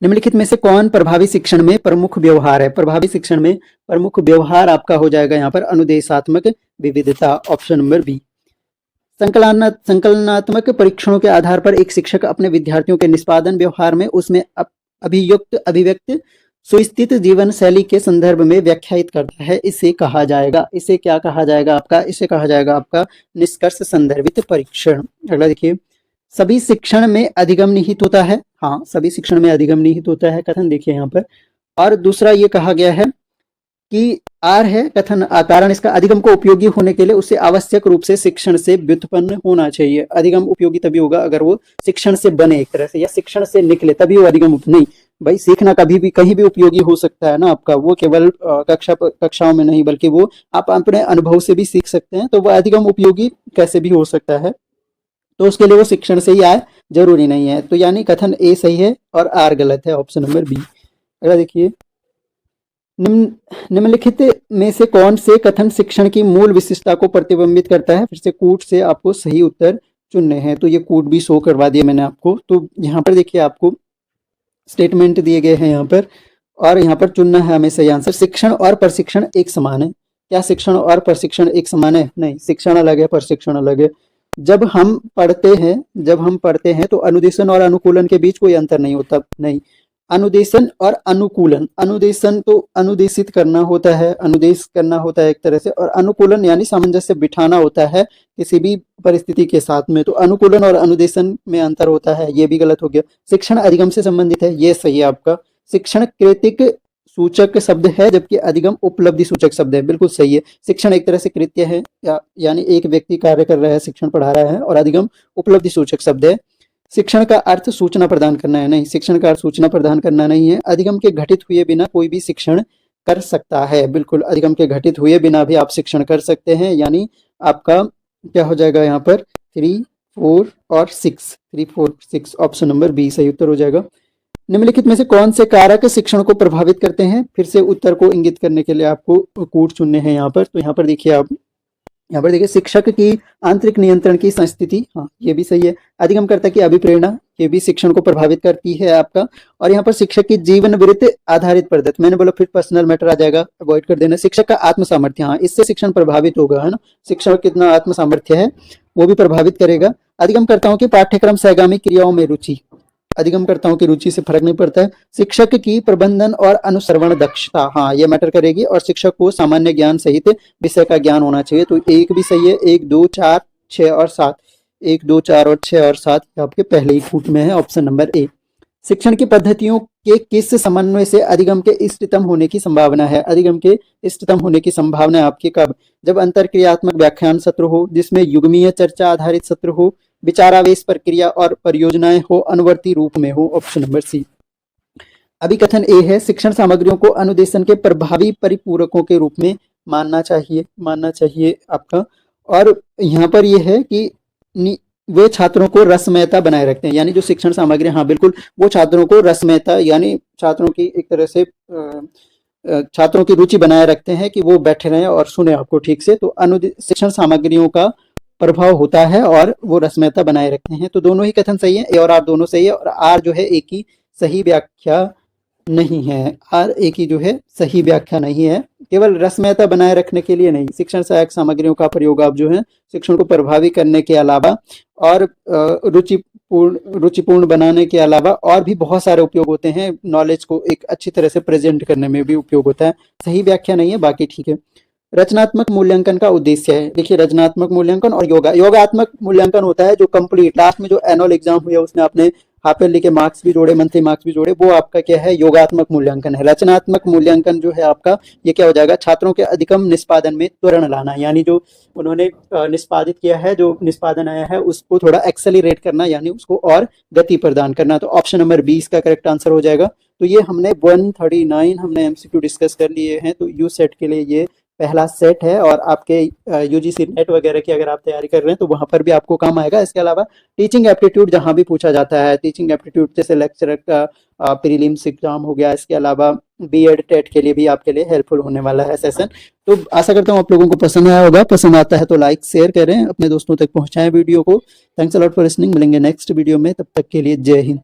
निम्नलिखित में से कौन प्रभावी शिक्षण में प्रमुख व्यवहार है? प्रभावी शिक्षण में प्रमुख व्यवहार आपका हो जाएगा यहाँ पर अनुदेशात्मक विविधता, ऑप्शन नंबर बी। संकलनात्मक परीक्षणों के आधार पर एक शिक्षक अपने विद्यार्थियों के निष्पादन व्यवहार में उसमें अभियुक्त अभिव्यक्त सुस्थित जीवन शैली के संदर्भ में व्याख्यायित करता है। इसे कहा जाएगा, इसे क्या कहा जाएगा आपका? इसे कहा जाएगा आपका निष्कर्ष संदर्भित परीक्षण। अगला देखिए, सभी शिक्षण में अधिगम निहित होता है। हाँ, सभी शिक्षण में अधिगम निहित होता है, कथन देखिए यहाँ पर। और दूसरा ये कहा गया है कि आर है कथन, कारण इसका अधिगम को उपयोगी होने के लिए उसे आवश्यक रूप से शिक्षण से व्युत्पन्न होना चाहिए। अधिगम उपयोगी तभी होगा अगर वो शिक्षण से बने एक तरह से, या शिक्षण से निकले, तभी वो अधिगम। नहीं भाई, सीखना कभी भी कहीं भी उपयोगी हो सकता है ना आपका, वो केवल कक्षाओं में नहीं बल्कि वो आप अपने अनुभव से भी सीख सकते हैं। तो वह अधिगम उपयोगी कैसे भी हो सकता है, तो उसके लिए वो शिक्षण से ही आए, जरूरी नहीं है। तो यानी कथन ए सही है और आर गलत है, ऑप्शन नंबर बी। अगला देखिए, निम्नलिखित में से कौन से कथन शिक्षण की मूल विशिष्टता को प्रतिबिंबित करता है? फिर से कूट से आपको सही उत्तर चुनने हैं। तो ये कूट भी शो करवा दिया मैंने आपको। तो यहाँ पर देखिए, आपको स्टेटमेंट दिए गए हैं यहाँ पर, और यहाँ पर चुनना है हमें सही आंसर। शिक्षण और प्रशिक्षण एक समान है। क्या शिक्षण और प्रशिक्षण एक समान है? नहीं, शिक्षण अलग है, प्रशिक्षण अलग है। जब हम पढ़ते हैं तो अनुदेशन और अनुकूलन के बीच कोई अंतर नहीं होता। नहीं, अनुदेशन और अनुकूलन, अनुदेशन तो अनुदेशित करना होता है, अनुदेश करना होता है एक तरह से, और अनुकूलन यानी सामंजस्य बिठाना होता है किसी भी परिस्थिति के साथ में। तो अनुकूलन और अनुदेशन में अंतर होता है, ये भी गलत हो गया। शिक्षण अधिगम से संबंधित है, ये सही है आपका। शिक्षण कृतिक सूचक शब्द है जबकि अधिगम उपलब्धि सूचक शब्द है, बिल्कुल सही है। शिक्षण एक तरह से कृत्य है, यानी एक व्यक्ति कार्य कर रहा है, शिक्षण पढ़ा रहा है, और अधिगम उपलब्धि सूचक शब्द है। शिक्षण का अर्थ सूचना प्रदान करना है, नहीं, शिक्षण का अर्थ सूचना प्रदान करना नहीं है। अधिगम के घटित हुए बिना कोई भी शिक्षण कर सकता है, बिल्कुल अधिगम के घटित हुए बिना भी आप शिक्षण कर सकते हैं। यानी आपका क्या हो जाएगा यहाँ पर 3, 4 और 6, 3, 4, 6, ऑप्शन नंबर बी सही उत्तर हो जाएगा। निम्नलिखित में से कौन से कारक शिक्षण को प्रभावित करते हैं? फिर से उत्तर को इंगित करने के लिए आपको कूट चुनने हैं यहाँ पर। तो यहाँ पर देखिए, आप यहाँ पर देखिए, शिक्षक की आंतरिक नियंत्रण की संस्थिति, हाँ ये भी सही है। अधिगमकर्ता की अभिप्रेरणा, ये भी शिक्षण को प्रभावित करती है आपका। और यहाँ पर शिक्षक की जीवन वृत्ति आधारित पद्धति, मैंने बोला फिर पर्सनल मैटर आ जाएगा, अवॉइड कर देना। शिक्षक का आत्म सामर्थ्य, हाँ इससे शिक्षण प्रभावित होगा, है ना। शिक्षक कितना आत्म सामर्थ्य है वो भी प्रभावित करेगा। अधिगमकर्ताओं की पाठ्यक्रम सहगामी क्रियाओं में रुचि, अधिगमकर्ताओं की रुचि से फर्क नहीं पड़ता है। शिक्षक की प्रबंधन और अनुसरण दक्षता, हाँ ये मैटर करेगी। और शिक्षक को सामान्य ज्ञान सहित विषय का ज्ञान होना चाहिए। तो एक भी सही है, 1, 2, 4, 6 और 7, 1, 2, 4 और 6 और 7 आपके पहले ही कूट में है, ऑप्शन नंबर ए। शिक्षण की पद्धतियों के किस समन्वय से अधिगम के इष्टतम होने की संभावना है? अधिगम के इष्टतम होने की संभावना आपकी कब? जब अंतरक्रियात्मक व्याख्यान सत्र हो, जिसमें युग्मीय चर्चा आधारित सत्र हो, विचारावेश प्रक्रिया और परियोजनाएं हो, अनुवर्ती रूप में हो, ऑप्शन नंबर सी। अभी कथन ए है, शिक्षण सामग्रियों को अनुदेशन के प्रभावी परिपूरकों के रूप में मानना चाहिए आपका। और यहाँ पर यह है कि वे छात्रों को रसमयता बनाए रखते हैं, यानी जो शिक्षण सामग्री, हाँ बिल्कुल, वो छात्रों को रसमयता यानी छात्रों की एक तरह से छात्रों की रुचि बनाए रखते हैं कि वो बैठे रहें और सुने आपको ठीक से। तो शिक्षण सामग्रियों का प्रभाव होता है और वो रसमयता बनाए रखते हैं। तो दोनों ही कथन सही है, ए और आर दोनों सही है। और आर जो है एक ही सही व्याख्या नहीं है, आर एक ही जो है सही व्याख्या नहीं है, केवल रसमयता बनाए रखने के लिए नहीं, शिक्षण सहायक सामग्रियों का प्रयोग आप जो है शिक्षण को प्रभावी करने के अलावा और रुचिपूर्ण बनाने के अलावा और भी बहुत सारे उपयोग होते हैं। नॉलेज को एक अच्छी तरह से प्रेजेंट करने में भी उपयोग होता है। सही व्याख्या नहीं है, बाकी ठीक है। रचनात्मक मूल्यांकन का उद्देश्य है, देखिए रचनात्मक मूल्यांकन और योगात्मक मूल्यांकन होता है जो कंप्लीट लास्ट में जो एनुअल एग्जाम हुआ उसमें आपने हाफ ईयरली के मार्क्स भी जोड़े, मंथली मार्क्स भी जोड़े, वो आपका क्या है, योगात्मक मूल्यांकन है। रचनात्मक मूल्यांकन जो है आपका, ये क्या हो जाएगा, छात्रों के अधिगम निष्पादन में त्वरण लाना, यानी जो उन्होंने निष्पादित किया है, जो निष्पादन आया है उसको थोड़ा एक्सेलरेट करना, यानी उसको और गति प्रदान करना। तो ऑप्शन नंबर 20 का करेक्ट आंसर हो जाएगा। तो ये हमने 139 हमने एमसीक्यू डिस्कस कर लिए हैं। तो यू सेट के लिए ये पहला सेट है, और आपके यूजीसी नेट वगैरह की अगर आप तैयारी कर रहे हैं तो वहां पर भी आपको काम आएगा। इसके अलावा टीचिंग एप्टीट्यूड जहां भी पूछा जाता है, टीचिंग एप्टीट्यूड जैसे लेक्चरर का प्रीलिम्स एग्जाम हो गया, इसके अलावा बीएड टेट के लिए भी आपके लिए हेल्पफुल होने वाला है सेशन। तो आशा करता हूँ आप लोगों को पसंद आया होगा। पसंद आता है तो लाइक शेयर करें, अपने दोस्तों तक पहुंचाएं वीडियो को। Thanks a lot for listening. मिलेंगे नेक्स्ट वीडियो में, तब तक के लिए जय हिंद।